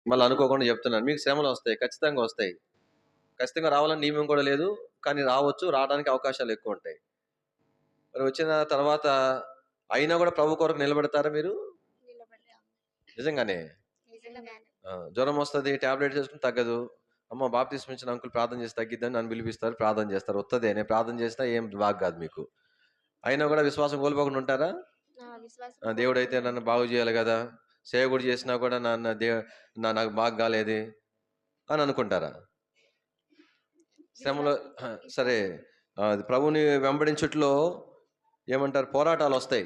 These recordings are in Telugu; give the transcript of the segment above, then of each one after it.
మళ్ళీ అనుకోకుండా చెప్తున్నాను, మీకు శ్రమలు వస్తాయి, ఖచ్చితంగా వస్తాయి. ఖచ్చితంగా రావాలని నియమం కూడా లేదు, కానీ రావచ్చు, రావడానికి అవకాశాలు ఎక్కువ ఉంటాయి. మరి వచ్చిన తర్వాత అయినా కూడా ప్రభు కొరకు నిలబెడతారా మీరు? నిజంగానే. జ్వరం వస్తుంది, టాబ్లెట్ చేసుకుని తగ్గదు. అమ్మ బాప్తిస్మం ఇచ్చిన అంకుల్ ప్రార్థన చేసి తగ్గిద్దని నన్ను పిలిపిస్తారు, ప్రార్థన చేస్తారు. వస్తుంది, నేను ప్రార్థన చేసినా ఏం బాగా కాదు మీకు. అయినా కూడా విశ్వాసం కోల్పోకుండా ఉంటారా? దేవుడైతే నన్ను బాగు చేయాలి కదా, సేవకుడు చేసినా కూడా నాకు బాగా కాలేదు అని అనుకుంటారా? శ్రమలో సరే, ప్రభుని వెంబడించుట్లో ఏమంటారు, పోరాటాలు వస్తాయి.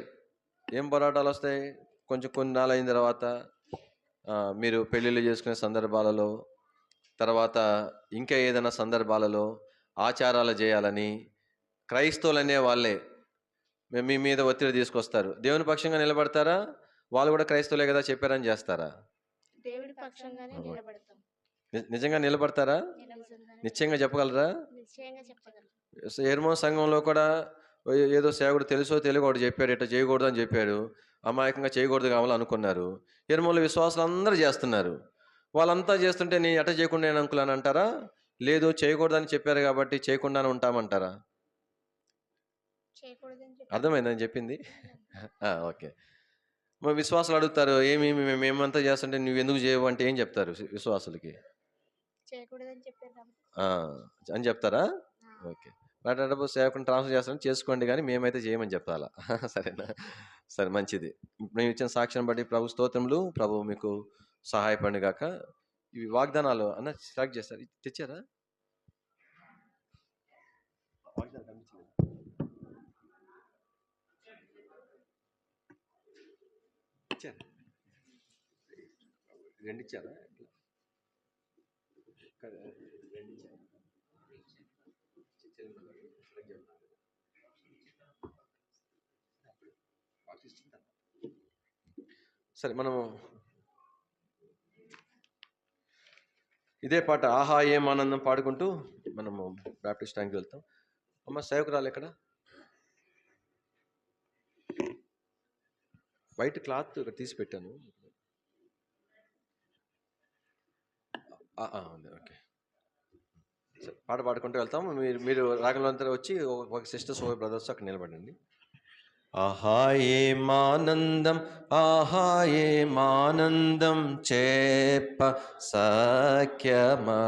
ఏం పోరాటాలు వస్తాయి? కొంచెం కొన్ని నాళ్ళు అయిన తర్వాత మీరు పెళ్ళిళ్ళు చేసుకునే సందర్భాలలో, తర్వాత ఇంకా ఏదైనా సందర్భాలలో ఆచారాలు చేయాలని క్రైస్తవులు అనే వాళ్ళే మీ మీద ఒత్తిడి తీసుకొస్తారు. దేవుని పక్షంగా నిలబడతారా? వాళ్ళు కూడా క్రైస్తవులే కదా చెప్పారని చేస్తారా? దేవుడి పక్షంగానే నిలబడతాం. నిజంగా నిలబడతారా? నిశ్చయంగా చెప్పగలరా? ఎర్మో సంఘంలో కూడా ఏదో సేవకుడు తెలుసో తెలియక ఒకటి చెప్పాడు, ఇట్లా చేయకూడదు అని చెప్పాడు. అమాయకంగా చేయకూడదు కావాలని అనుకున్నారు. ఎర్మోలో విశ్వాసాలు అందరూ చేస్తున్నారు. వాళ్ళంతా చేస్తుంటే నేను ఎట్ట చేయకుండా నేను అంకుల్ అని అంటారా? లేదు, చేయకూడదని చెప్పారు కాబట్టి చేయకుండానే ఉంటామంటారా? అర్థమైందని చెప్పింది? ఓకే. మరి విశ్వాసాలు అడుగుతారు, మేమంతా చేస్తుంటే నువ్వు ఎందుకు చేయవు అంటే ఏం చెప్తారు విశ్వాసులకి? అని చెప్తారా? ఓకే. డబ్బు సేవకుని ట్రాన్స్ఫర్ చేస్తారని చేసుకోండి, కానీ మేమైతే చేయమని చెప్తాలా? సరేనా? సరే, మంచిది. మేము ఇచ్చిన సాక్ష్యం బట్టి ప్రభు స్తోత్రములు. ప్రభు మీకు సహాయపడి గాక. ఇవి వాగ్దానాలు అన్న సెలెక్ట్ చేస్తారు, తెచ్చారా? రెండు ఇచ్చారా? సరే, మనము ఇదే పాట ఆహా ఏం ఆనందం పాడుకుంటూ మనము బ్యాప్టిస్ట్ ట్యాంక్కి వెళ్తాం. అమ్మ సేవకురాలు ఎక్కడ? వైట్ క్లాత్ ఇక్కడ తీసి పెట్టాను. ఓకే, సరే, పాట పాడుకుంటూ వెళ్తాం. మీరు రాగలంతా వచ్చి ఒక సిస్టర్స్, ఒక బ్రదర్స్ అక్కడ నిలబడండి. ఆహా ఏమానందం, ఆహా ఏమానందం చెప్ప సఖ్యమా,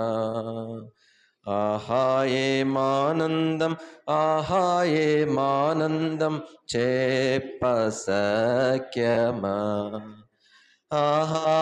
ఆహా ఏమానందం, ఆహా ఏమానందం చెప్ప సఖ్యమా, ఆహా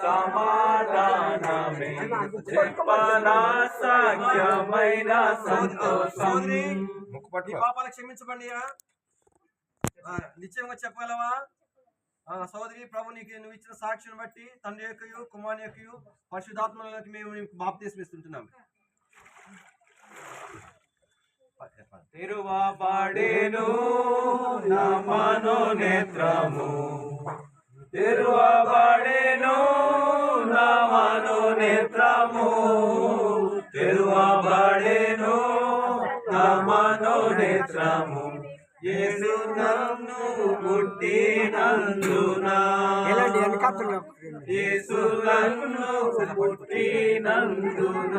సమాధానమే చెప్పనా సాధ్యమైన సంతోషం. నీ పాపాలు క్షమించబడియా? నిశ్చయంగా చెప్పగలవా? సోదరి, ప్రభు నీకు నువ్వు ఇచ్చిన సాక్షిని బట్టి తండ్రి యొక్కయు కుమారుని యొక్కయు పరిశుద్ధాత్మలకి మేము బాప్తిస్మం ఇస్తున్నాం. తెరువబడెను నా మనోనేత్రము, తెరువబడెను నా మనోనేత్రము, తెరువబడెను నా మనోనేత్రము, యేసు నన్ను పుట్టినందున, యేసు నన్ను పుట్టినందున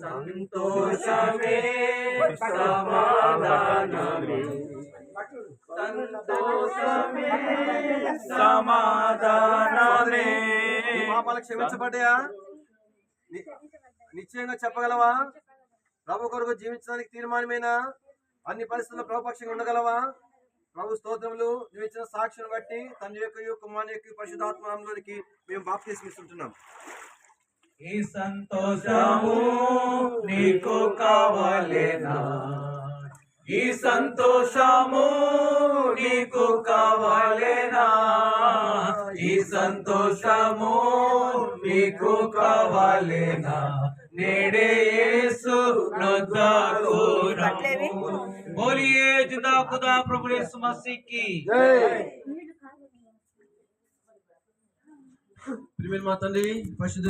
సంతోషమే సమాధానమే, సంతోషమే సమాధానమే. పాపాలు క్షమించబడ్డాయా? నిశ్చయంగా చెప్పగలవా? ప్రభు కొరకు జీవించడానికి తీర్మానమేనా? అన్ని పరిస్థితుల్లో ప్రభుపక్షంగా ఉండగలవా? ప్రభు స్తోత్రములు. నువ్వు ఇచ్చిన సాక్షిని బట్టి తండ్రి యొక్క కుమారుని యొక్క పరిశుద్ధాత్మలోనికి మేము బాప్తిస్మం ఇస్తున్నాం. ఈ సంతోషము నీకు కావాలేనా? ఈ సంతోషము నీకు కావాలేనా? ఈ సంతోషము నీకు కావాలేనా? నేడే యేసు నొద్దకు రమ్ము. बोलिए जुदा खुदा प्रभु यीशु मसीह की ప్రియమైన మా తండ్రి పరిశుద్ధ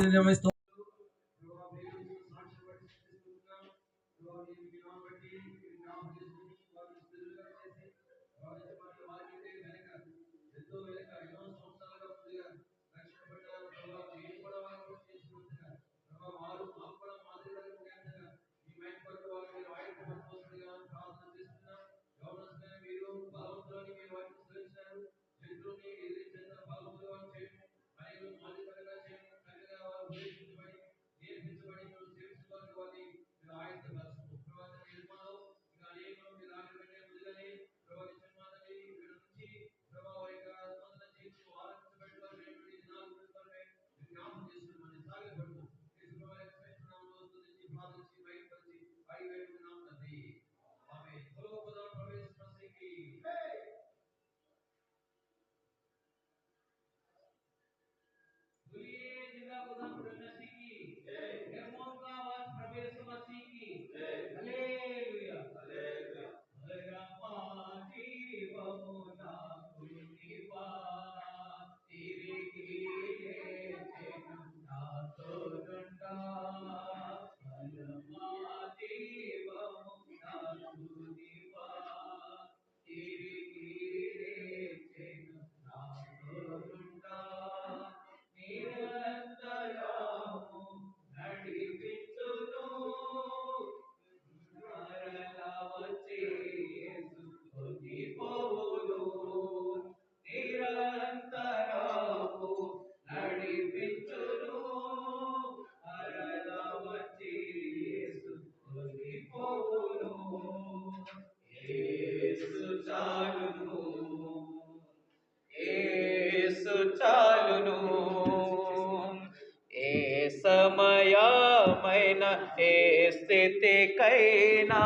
సమయమైన ఏ స్థితికైనా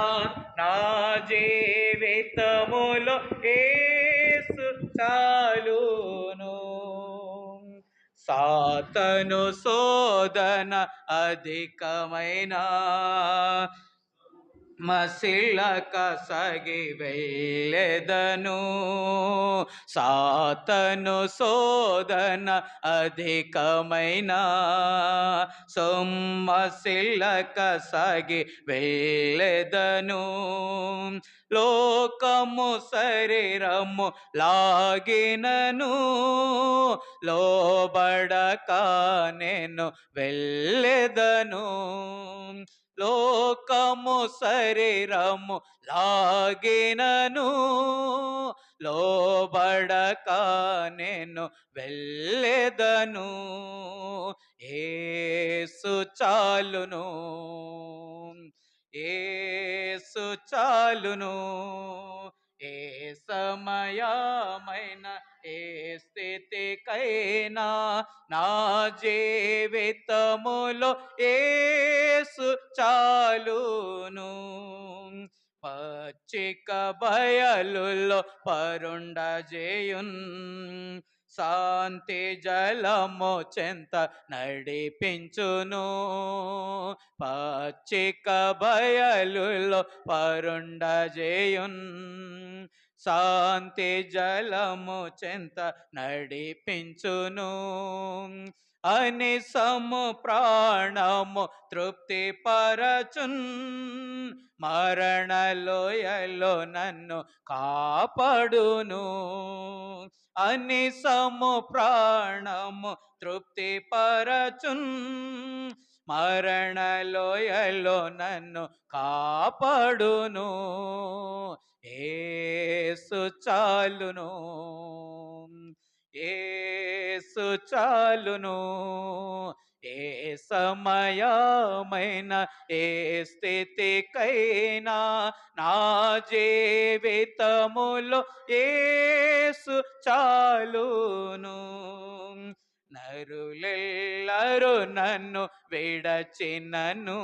నా జీవితములో యేసు చాలును. సాతను శోధన అధికమైన మసిలక సగి వెళ్ళెదను. సాతను శోధన అధికమైన సొమ్మసిలక సగి వెళ్ళెదను. లోకము శరీరము లాగినను లోబడక నేను వెళ్ళెదను. లోకము శరీరము లాగినను లోబడక నేను వెళ్ళెదను. యేసు చాలును, యేసు చాలును. ఏ సమయమైన ఏ స్థితికైనా నా జీవితములో యేసు చాలును. పచ్చిక బయలులో పరుండజేయున్ శాంతి జలము చెంత నడిపించును. పచ్చిక బయలులో పరుండజేయున్ శాంతి జలము చెంత నడిపించును. అనిసము ప్రాణము తృప్తి పరచున్ మరణలోయలో నన్ను కాపాడును. అనిసము ప్రాణము తృప్తి పరచున్ మరణలోయలో నన్ను కాపాడును. యేసు చాలును, యేసు చాలును. ఏ సమయమైన ఏ స్థితికైనా నా జీవితములో యేసు చాలును. నరులెల్లరు నన్ను విడచినను,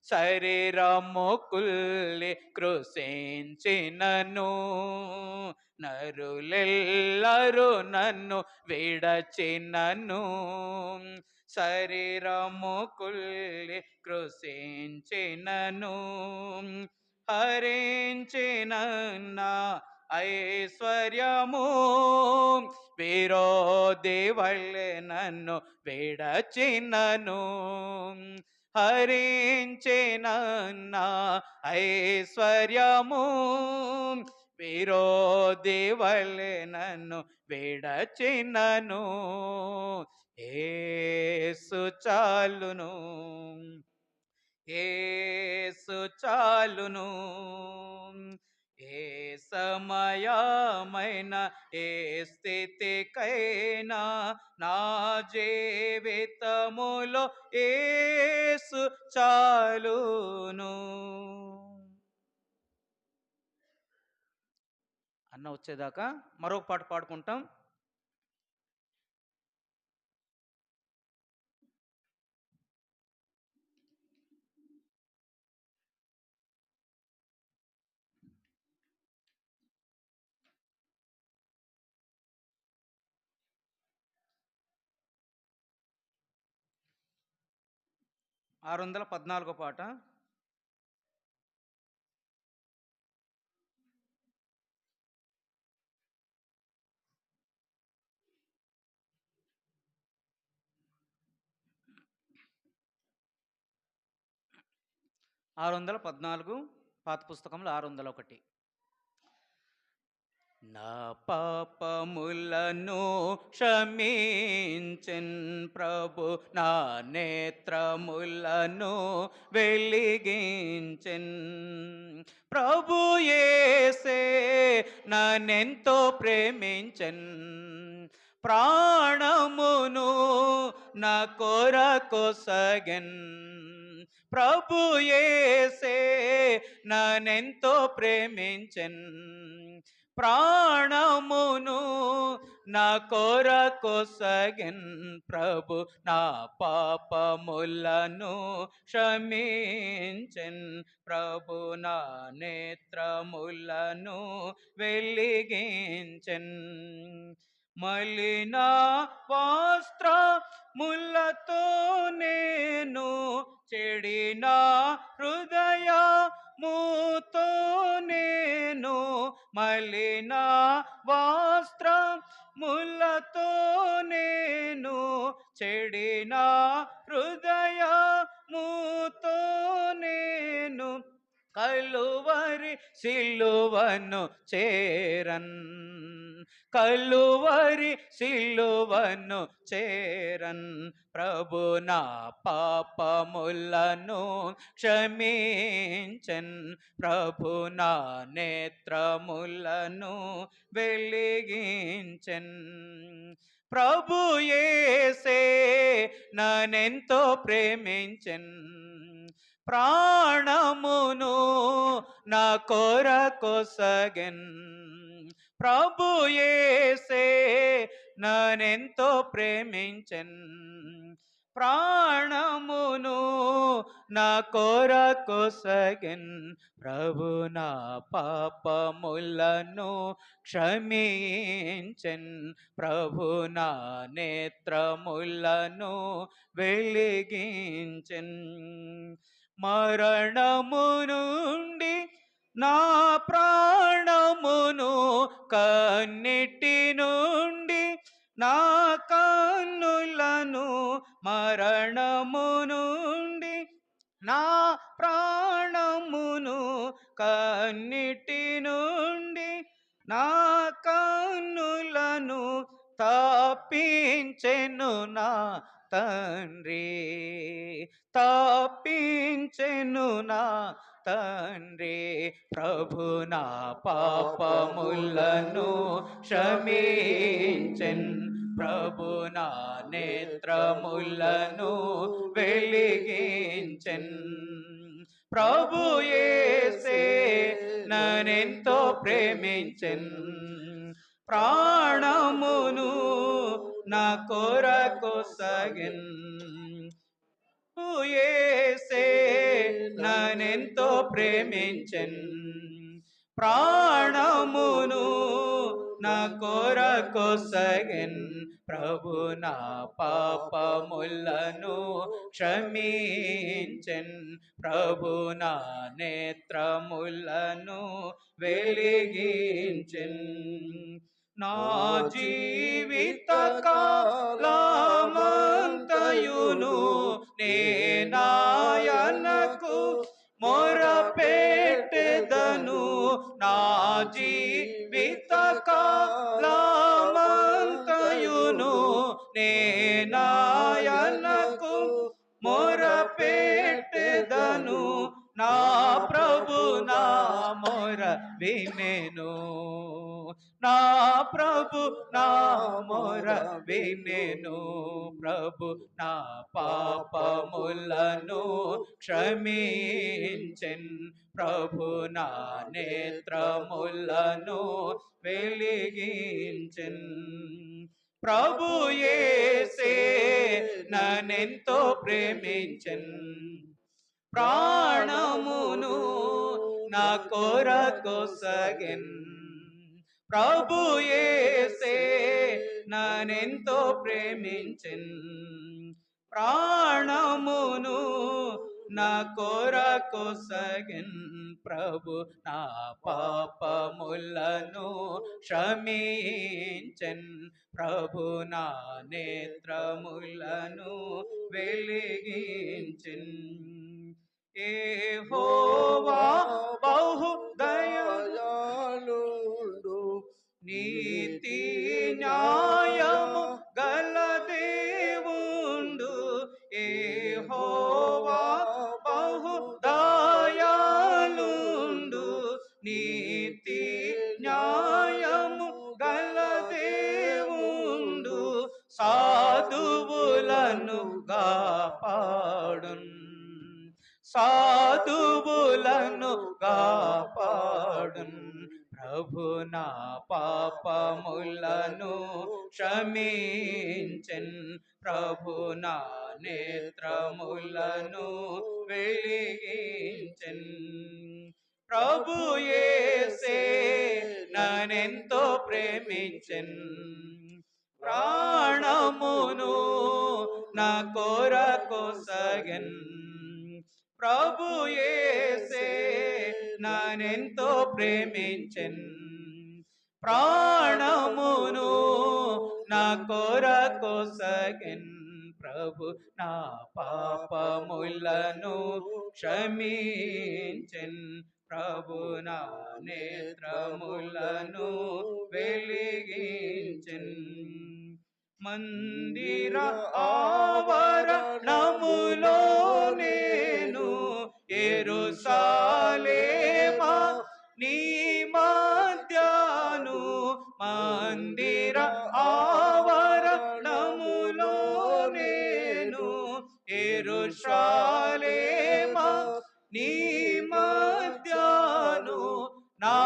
శరీరము కుల్లి కృషించినను. నరులెల్లరు నన్ను విడచినను, శరీరము కుల్లి కృషించినను. హరించిన నా ఐశ్వర్యము విరోధి వల్లే నన్ను విడచినను. హరించిన నా ఐశ్వర్యము విరోధి వల్లే నన్ను విడచినను. యేసు చాలును, యేసు చాలును. ఏ సమయమైన ఏ స్థితికైనా నా జీవితములో యేసు చాలును. అన్న వచ్చేదాకా మరొక పాట పాడుకుంటాం. ఆరు 614 పాట. ఆరు 614 పాత పుస్తకంలో 601. నా పాపములను క్షమించెన్ ప్రభు, నా నేత్రములను వెలిగించెన్. ప్రభు యేసే నన్నెంతో ప్రేమించెన్, ప్రాణమును నా కొరకొసగెన్. ప్రభు యేసే నన్నెంతో ప్రేమించెన్, ప్రాణమును నా కొరకొసగెన్. ప్రభు నా పాపములను క్షమించెన్, ప్రభు నా నేత్రములను వెలిగించెన్. మలిన వస్త్రములతో నేను చెడిన హృదయముతో నేను, మలిన వస్త్రములతో నేను చెడిన హృదయముతో నేను కలువరి సిలువను చేరన్, కలువరి సిలువను చేరన్. ప్రభు నా పాపములను క్షమించెన్, ప్రభు నా నేత్రములను వెలిగించెన్. ప్రభు యేసే నన్నెంతో ప్రేమించెన్, ప్రాణమును నా కొరకొసగెన్. ప్రభు యేసే నన్నెంతో ప్రేమించెన్, ప్రాణమును నా కొరకొసగెన్. ప్రభు నా పాపములను క్షమించెన్, ప్రభు నా నేత్రములను వెలిగించెన్. మరణము నుండి నా ప్రాణమును, కన్నిటి నుండి నా కన్నులను, మరణము నుండి నా ప్రాణమును, కన్నిటి నుండి నా కన్నులను తప్పించెను నా తండ్రి, తప్పించెను నా తండ్రి. ప్రభు నా పాపములను క్షమించెన్, ప్రభు నా నేత్రములను వెలిగించెన్. ప్రభు యేసే నన్నెంతో ప్రేమించెన్, ప్రాణమును నా కొరకు సగెన్. యేసే నన్నెంతో ప్రేమించెన్, ప్రాణమును నా కొరకు సగెన్. ప్రభు నా పాపములను క్షమించెన్, ప్రభు నా నేత్రములను వెలిగించెన్. నా జీవిత కాలమంతయును నేనాయనకు మొరపెట్టెదను. నా జీవిత కాలమంతయును నేనాయనకు మొరపెట్టెదను. నా ప్రభు నా మొర వినెను, నా ప్రభు నా మొర వినెను. ప్రభు నా పాపములను క్షమించెన్, ప్రభు నా నేత్రములను వెలిగించెన్. ప్రభు యేసే నన్నెంతో ప్రేమించెన్, ప్రాణమును నా కొరకు సగెన్. ప్రభు యేసే నన్నెంతో ప్రేమించెన్, ప్రాణమును నా కొరకు సగెన్. ప్రభు నా పాపములను క్షమించెన్, ప్రభు నా నేత్రములను వెలిగించెన్. యెహోవా బహు దయాళుడు, నీతి న్యాయము గల దేవుండు. యెహోవా బహు దయాళుడు, నీతి న్యాయము గల దేవుండు. సాధువులను కాపాడున్, సాధువులను కాపాడున్. ప్రభు నా పాపములను క్షమించెన్, ప్రభు నా నేత్రములను వెలిగించెన్. ప్రభు యేసే నన్నెంతో ప్రేమించెన్, ప్రాణమును నా కొరకు సగెన్. ప్రభు యేసే నన్నెంతో ప్రేమించెన్, ప్రాణమును నా కొరకు సగెన్. ప్రభు నా పాపములను క్షమించెన్, ప్రభు నా నేత్రములను వెలిగించెన్. మందిర ఆవరణములో నేను యెరూషలేమా నీ మధ్యను, మందిర ఆవరణములో నేను యెరూషలేమా నీ మధ్యను. నా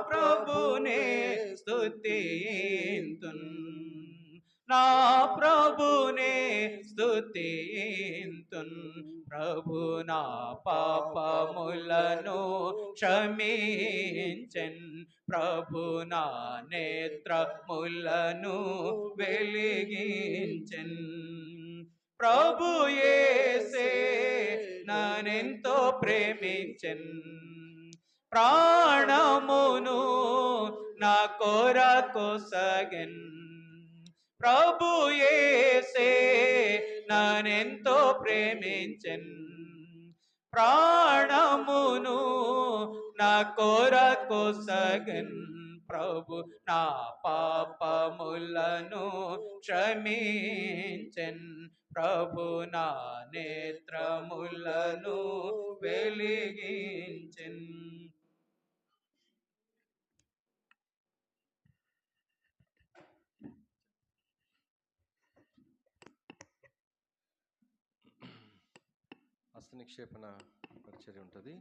ప్రభునే స్తుతింతున్, నా ప్రభునే స్తుతింతున్. ప్రభు నా పాపములను క్షమించెన్, ప్రభు నా నేత్రములను వెలిగించెన్. ప్రభు యేసే నన్నెంతో ప్రేమించెన్, ప్రాణమును నా కొరకు సగెన్. ప్రభు యేసే నన్నెంతో ప్రేమించెన్, ప్రాణమును నా కొరకు సగెన్. ప్రభు నా పాపములను క్షమించెన్, ప్రభు నా నేత్రములను వెలిగించెన్. హస్త నిక్షేపణ పరిచర్య ఉంటుంది.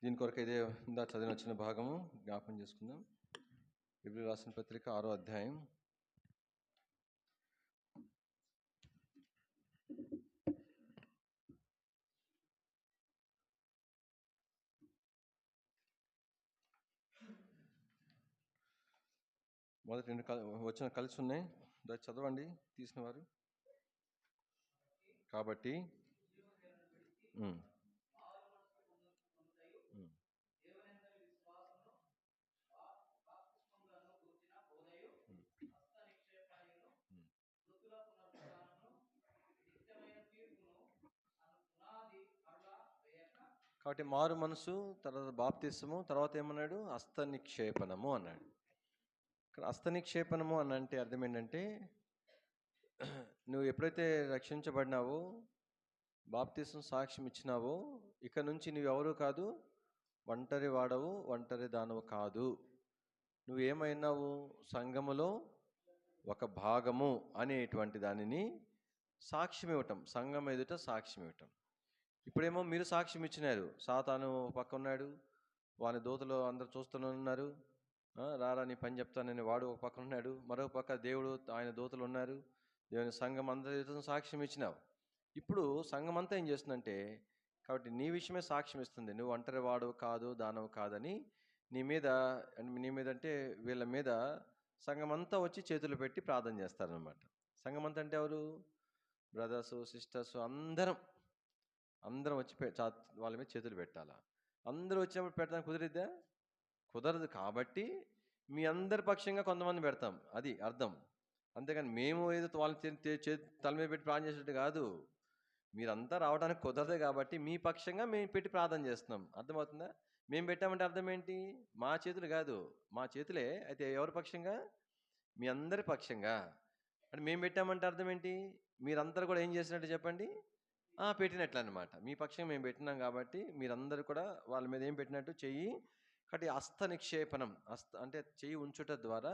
దీని కొరకు ఇదే ఇందా చదివిన వచ్చిన భాగము జ్ఞాపం చేసుకుందాం. హెబ్రీయులకు రాసిన పత్రిక 6వ అధ్యాయం మొదటి 2 వచ్చిన కలిసి ఉన్నాయి, చదవండి తీసిన వారు. కాబట్టి ఉమ్, ఉమ్, ఉమ్. కాబట్టి మారు మనసు, తర్వాత బాప్తిస్మము, తర్వాత ఏమన్నాడు? హస్త నిక్షేపణము అన్నాడు. ఇక్కడ హస్త నిక్షేపణము అని అంటే అర్థం ఏంటంటే, నువ్వు ఎప్పుడైతే రక్షించబడినావో, బాప్తిస్మం సాక్ష్యం ఇచ్చినావో, ఇక నుంచి నువ్వెవరు కాదు, ఒంటరి వాడవు, ఒంటరి దానవు కాదు. నువ్వేమైనావు? సంఘములో ఒక భాగము అనేటువంటి దానిని సాక్ష్యం ఇవ్వటం, సంఘం ఎదుట సాక్ష్యం ఇవ్వటం. ఇప్పుడేమో మీరు సాక్ష్యం ఇచ్చినారు, సాతాను పక్క ఉన్నాడు, వాని దూతలు అందరు చూస్తూనే ఉన్నారు, రారా నీ పని చెప్తానని వాడు ఒక పక్కన ఉన్నాడు, మరొక పక్క దేవుడు ఆయన దూతలు ఉన్నారు, దేవుని సంఘం అందరి సాక్ష్యం ఇచ్చినావు. ఇప్పుడు సంఘం అంతా ఏం చేస్తుందంటే, కాబట్టి నీ విషయమే సాక్ష్యం ఇస్తుంది, నువ్వు ఒంటరి వాడు కాదు, దానవు కాదని. నీ మీద అంటే వీళ్ళ మీద సంఘం అంతా వచ్చి చేతులు పెట్టి ప్రార్థన చేస్తారనమాట. సంఘం అంతా అంటే ఎవరు? బ్రదర్స్, సిస్టర్స్, అందరం వచ్చి వాళ్ళ మీద చేతులు పెట్టాలా? అందరూ వచ్చినప్పుడు పెట్టడానికి కుదిరిద్దా? కుదరదు. కాబట్టి మీ అందరి పక్షంగా కొంతమంది పెడతాం, అది అర్థం. అంతేగాని మేము ఏదో వాళ్ళని తల మీద పెట్టి ప్రార్థన చేసేట్టు కాదు. మీరంతా రావడానికి కుదరదు కాబట్టి మీ పక్షంగా మేము పెట్టి ప్రార్థన చేస్తున్నాం. అర్థమవుతుందా? మేము పెట్టామంటే అర్థం ఏంటి? మా చేతులు కాదు, మా చేతులే. అయితే ఎవరి పక్షంగా? మీ అందరి పక్షంగా. అంటే మేము పెట్టామంటే అర్థం ఏంటి? మీరందరూ కూడా ఏం చేసినట్టు చెప్పండి? పెట్టినట్లు అనమాట. మీ పక్షంగా మేము పెట్టినాం కాబట్టి మీరందరూ కూడా వాళ్ళ మీద ఏం పెట్టినట్టు? చెయ్యి. కాబట్టి హస్త నిక్షేపణం, అంటే చెయ్యి ఉంచుట ద్వారా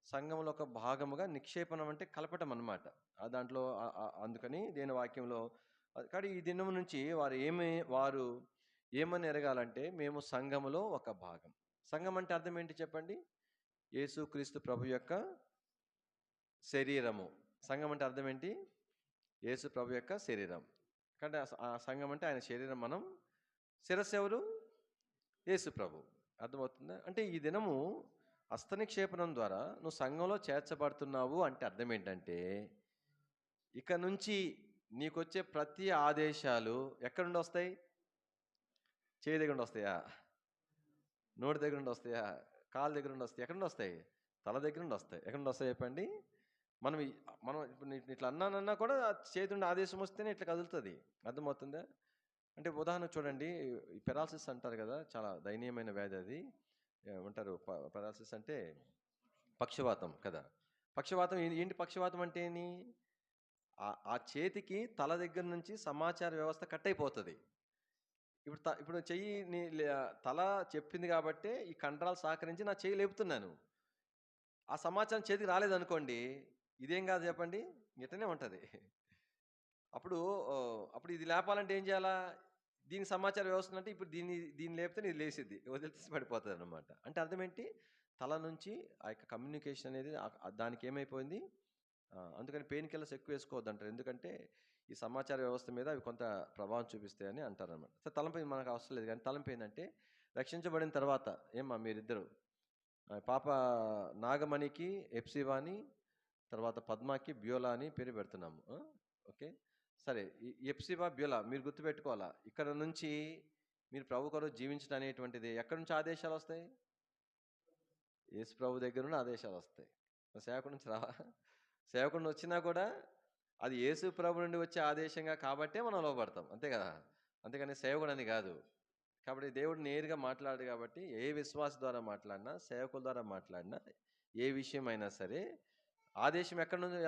సంఘంలో ఒక భాగముగా, నిక్షేపణం అంటే కలపటం అన్నమాట. దాంట్లో అందుకని దేని వాక్యంలో. కానీ ఈ దినం నుంచి వారు ఏమని ఎరగాలంటే, మేము సంఘములో ఒక భాగం. సంఘం అంటే అర్థం ఏంటి చెప్పండి? యేసుక్రీస్తు ప్రభు యొక్క శరీరము. సంఘం అంటే అర్థం ఏంటి? యేసు ప్రభు యొక్క శరీరం. కానీ ఆ సంఘం అంటే ఆయన శరీరం. మనం శిరస్సు ఎవరు? యేసు ప్రభు. అర్థమవుతుందా? అంటే ఈ దినము హస్తనిక్షేపణం ద్వారా నువ్వు సంఘంలో చేర్చబడుతున్నావు అంటే అర్థం ఏంటంటే, ఇక నుంచి నీకొచ్చే ప్రతి ఆదేశాలు ఎక్కడి నుండి వస్తాయి? చేయి దగ్గర నుండి వస్తాయా? నోటి దగ్గర నుండి వస్తాయా? కాళ్ళ దగ్గర నుండి వస్తాయి? ఎక్కడి నుండి వస్తాయి? తల దగ్గర నుండి వస్తాయి. ఎక్కడి నుండి వస్తాయి చెప్పండి? మనం ఇప్పుడు ఇట్లా అన్నానన్నా కూడా చేతి నుండి ఆదేశం వస్తేనే ఇట్లా కదులుతుంది. అర్థమవుతుందా? అంటే ఉదాహరణ చూడండి, ఈ పెరాలసిస్ అంటారు కదా, చాలా దయనీయమైన వ్యాధి అది. ఏమంటారు? పెరాలసిస్ అంటే పక్షవాతం కదా. పక్షవాతం ఏంటి? పక్షవాతం అంటే ఏంటి? ఆ చేతికి తల దగ్గర నుంచి సమాచార వ్యవస్థ కట్ అయిపోతుంది. ఇప్పుడు చెయ్యి తల చెప్పింది కాబట్టి ఈ కండరాలు సహకరించి నా చెయ్యి లేపుతున్నాను. ఆ సమాచారం చేతికి రాలేదనుకోండి, ఇదేం కాదు చెప్పండి, ఇట్లనే ఉంటుంది. అప్పుడు ఇది లేపాలంటే ఏం చేయాలా? దీనికి సమాచార వ్యవస్థ అంటే ఇప్పుడు దీన్ని లేపితే ఇది లేసిద్ది, వదిలితీసి పడిపోతుంది అనమాట. అంటే అర్థం ఏంటి? తల నుంచి ఆ యొక్క కమ్యూనికేషన్ అనేది దానికి ఏమైపోయింది. అందుకని పెయిన్ కిల్లర్స్ ఎక్కువ వేసుకోవద్దు అంటారు. ఎందుకంటే ఈ సమాచార వ్యవస్థ మీద అవి కొంత ప్రభావం చూపిస్తాయని అంటారు అనమాట. సో తలంపై మనకు అవసరం లేదు, కానీ తలంపై ఏంటంటే, రక్షించబడిన తర్వాత మీరిద్దరు, పాప నాగమణికి ఎప్సివాని, తర్వాత పద్మాకి బ్యోలా అని పేరు పెడుతున్నాము. ఓకే, సరే. ఈ ఎప్సివా, బ్యోలా మీరు గుర్తుపెట్టుకోవాలా. ఇక్కడ నుంచి మీరు ప్రభు కొరకు జీవించడం అనేటువంటిది ఎక్కడి నుంచి ఆదేశాలు వస్తాయి? యేసు ప్రభు దగ్గర నుండి ఆదేశాలు వస్తాయి. సేవకుడి నుంచి రావా? సేవకుడిని వచ్చినా కూడా అది యేసు ప్రభు నుండి వచ్చే ఆదేశంగా కాబట్టే మనం లోపడతాం, అంతే కదా. అంతేగాని సేవకుడు అని కాదు. కాబట్టి దేవుడు నేరుగా మాట్లాడు కాబట్టి ఏ విశ్వాస ద్వారా మాట్లాడినా, సేవకుల ద్వారా మాట్లాడినా, ఏ విషయం అయినా సరే ఆదేశం ఎక్కడి నుంచి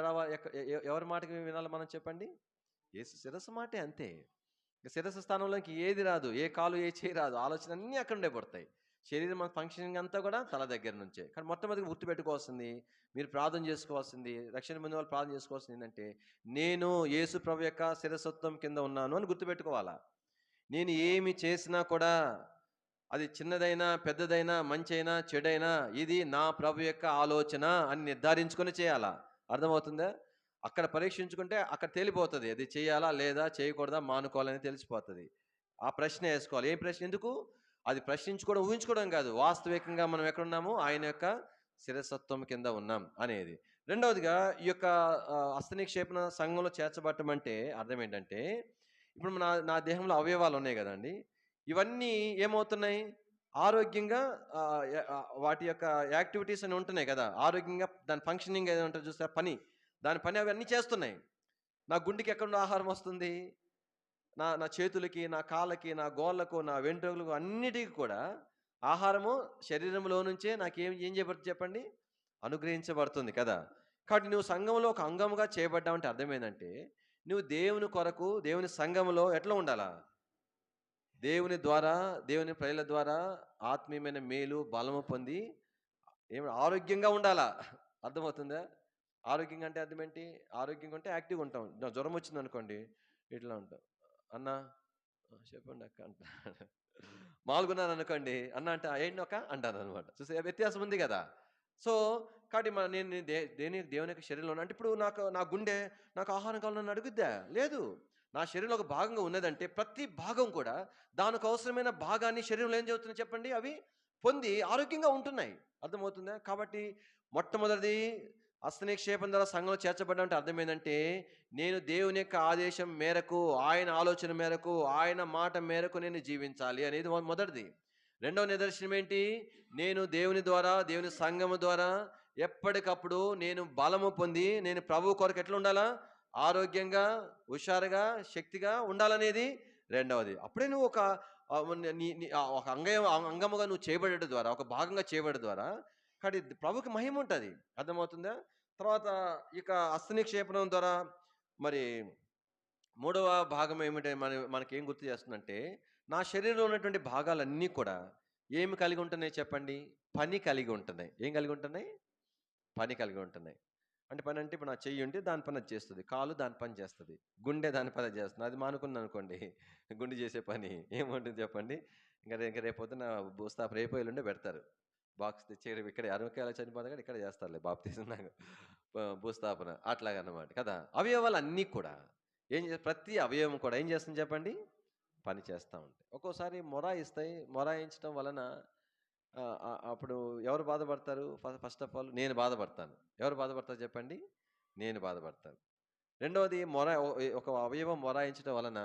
ఎవరి మాటకి వినాలి మనం చెప్పండి? యేసు శిరస్సు మాటే, అంతే. శిరస్సు స్థానంలోకి ఏది రాదు, ఏ కాలు ఏ చేయి రాదు, ఆలోచన అన్నీ అక్కడ ఉండే పడతాయి. శరీరం ఫంక్షనింగ్ అంతా కూడా తల దగ్గర నుంచే. కానీ మొట్టమొదటిగా గుర్తుపెట్టుకోవాల్సింది, మీరు ప్రార్థన చేసుకోవాల్సింది, రక్షణ పొందిన వాళ్ళు ప్రార్థన చేసుకోవాల్సింది ఏంటంటే, నేను యేసు ప్రభు యొక్క శిరస్వత్వం కింద ఉన్నాను అని గుర్తుపెట్టుకోవాలా. నేను ఏమి చేసినా కూడా, అది చిన్నదైనా పెద్దదైనా, మంచి అయినా చెడైనా, ఇది నా ప్రభు యొక్క ఆలోచన అని నిర్ధారించుకొని చేయాలా. అర్థమవుతుందా? అక్కడ పరీక్షించుకుంటే అక్కడ తేలిపోతుంది, అది చేయాలా లేదా, చేయకూడదా, మానుకోవాలని తెలిసిపోతుంది. ఆ ప్రశ్న వేసుకోవాలి. ఏం ప్రశ్న? ఎందుకు? అది ప్రశ్నించుకోవడం, ఊహించుకోవడం కాదు, వాస్తవికంగా మనం ఎక్కడున్నాము? ఆయన యొక్క శిరసత్వం కింద ఉన్నాం అనేది. రెండవదిగా ఈ యొక్క హస్తనిక్షేపణ సంఘంలో చేర్చబడటం అంటే అర్థం ఏంటంటే, ఇప్పుడు నా నా దేహంలో అవయవాలు ఉన్నాయి కదండి, ఇవన్నీ ఏమవుతున్నాయి, ఆరోగ్యంగా వాటి యొక్క యాక్టివిటీస్ అని ఉంటున్నాయి కదా, ఆరోగ్యంగా దాని ఫంక్షనింగ్ ఏదో ఉంటుంది చూస్తే పని, దాని పని అవన్నీ చేస్తున్నాయి. నా గుండెకి ఎక్కడ నుండి ఆహారం వస్తుంది? నా నా చేతులకి, నా కాళ్ళకి, నా గోళ్ళకు, నా వెంట్రుకలకు అన్నిటికీ కూడా ఆహారము శరీరంలో నుంచే నాకేం ఏం చేయబడుతుంది చెప్పండి, అనుగ్రహించబడుతుంది కదా. కాబట్టి నువ్వు సంఘంలో ఒక అంగముగా చేయబడ్డావంటే అర్థం ఏంటంటే, నువ్వు దేవుని కొరకు దేవుని సంఘంలో ఎట్లా ఉండాలా, దేవుని ద్వారా దేవుని ప్రజల ద్వారా ఆత్మీయమైన మేలు బలము పొంది ఆరోగ్యంగా ఉండాలా. అర్థమవుతుందా? ఆరోగ్యంగా అంటే అర్థం ఏంటి? ఆరోగ్యంగా ఉంటే యాక్టివ్గా ఉంటాం. నా జ్వరం వచ్చింది అనుకోండి, ఇట్లా ఉంటాం. అన్న చెప్పండి అక్క అంటాడు. మామూలుగున్నాను అనుకోండి, అన్న అంటే ఏంటి ఒక అంటాను అనమాట. చూసే వ్యత్యాసం ఉంది కదా. సో కాబట్టి నేను దేవుని యొక్క శరీరంలో అంటే ఇప్పుడు నా గుండె నాకు ఆహారం కావాలని అడుగుద్దా? లేదు. నా శరీరంలో ఒక భాగంగా ఉన్నదంటే ప్రతి భాగం కూడా దానికి అవసరమైన భాగాన్ని శరీరంలో ఏం చెబుతుంది చెప్పండి, అవి పొంది ఆరోగ్యంగా ఉంటున్నాయి. అర్థమవుతుందా? కాబట్టి మొట్టమొదటిది హస్తనిక్షేపం ద్వారా సంఘంలో చేర్చబడ్డా అర్థం ఏంటంటే, నేను దేవుని యొక్క ఆదేశం మేరకు, ఆయన ఆలోచన మేరకు, ఆయన మాట మేరకు నేను జీవించాలి అనేది మొదటిది. రెండవ నిదర్శనం ఏంటి? నేను దేవుని ద్వారా దేవుని సంఘము ద్వారా ఎప్పటికప్పుడు నేను బలము పొంది నేను ప్రభు కొరకు ఎట్లా ఉండాలా, ఆరోగ్యంగా, హుషారుగా, శక్తిగా ఉండాలనేది రెండవది. అప్పుడే నువ్వు ఒక ఒక అంగముగా నువ్వు చేయబడేట ద్వారా, ఒక భాగంగా చేయబడే ద్వారా కాబట్టి ప్రభుకి మహిమ ఉంటుంది. అర్థమవుతుందా? తర్వాత ఇక హస్తనిక్షేపణం ద్వారా మరి మూడవ భాగం ఏమిటంటే మనకేం గుర్తు చేస్తుందంటే, నా శరీరంలో ఉన్నటువంటి భాగాలన్నీ కూడా ఏమి కలిగి ఉంటున్నాయి చెప్పండి, పని కలిగి ఉంటున్నాయి. ఏం కలిగి ఉంటున్నాయి? పని కలిగి ఉంటున్నాయి. అంటే పని అంటే ఇప్పుడు నా చెయ్యి ఉంటే దాని పని అది చేస్తుంది, కాలు దాని పని చేస్తుంది, గుండె దాని పని చేస్తుంది. అది మానుకుంది అనుకోండి, గుండె చేసే పని ఏముంటుంది చెప్పండి, ఇంకా రేపొద్దున భూస్థాపన రేపు పెడతారు బాక్స్ తెచ్చి ఇక్కడ అరవకాయలు చనిపోతే ఇక్కడ చేస్తారులే బాప్తిజం భూస్థాపన అట్లాగన్నమాట కదా. అవయవాలు అన్నీ కూడా ప్రతి అవయవం కూడా ఏం చేస్తుంది చెప్పండి, పని చేస్తూ ఉంటాయి. ఒక్కోసారి మొరాయిస్తాయి. మొరాయించడం వలన అప్పుడు ఎవరు బాధపడతారు? ఫస్ట్ ఆఫ్ ఆల్ నేను బాధపడతాను. ఎవరు బాధపడతారు చెప్పండి? నేను బాధపడతాను. రెండవది ఒక అవయవం మొరాయించడం వలన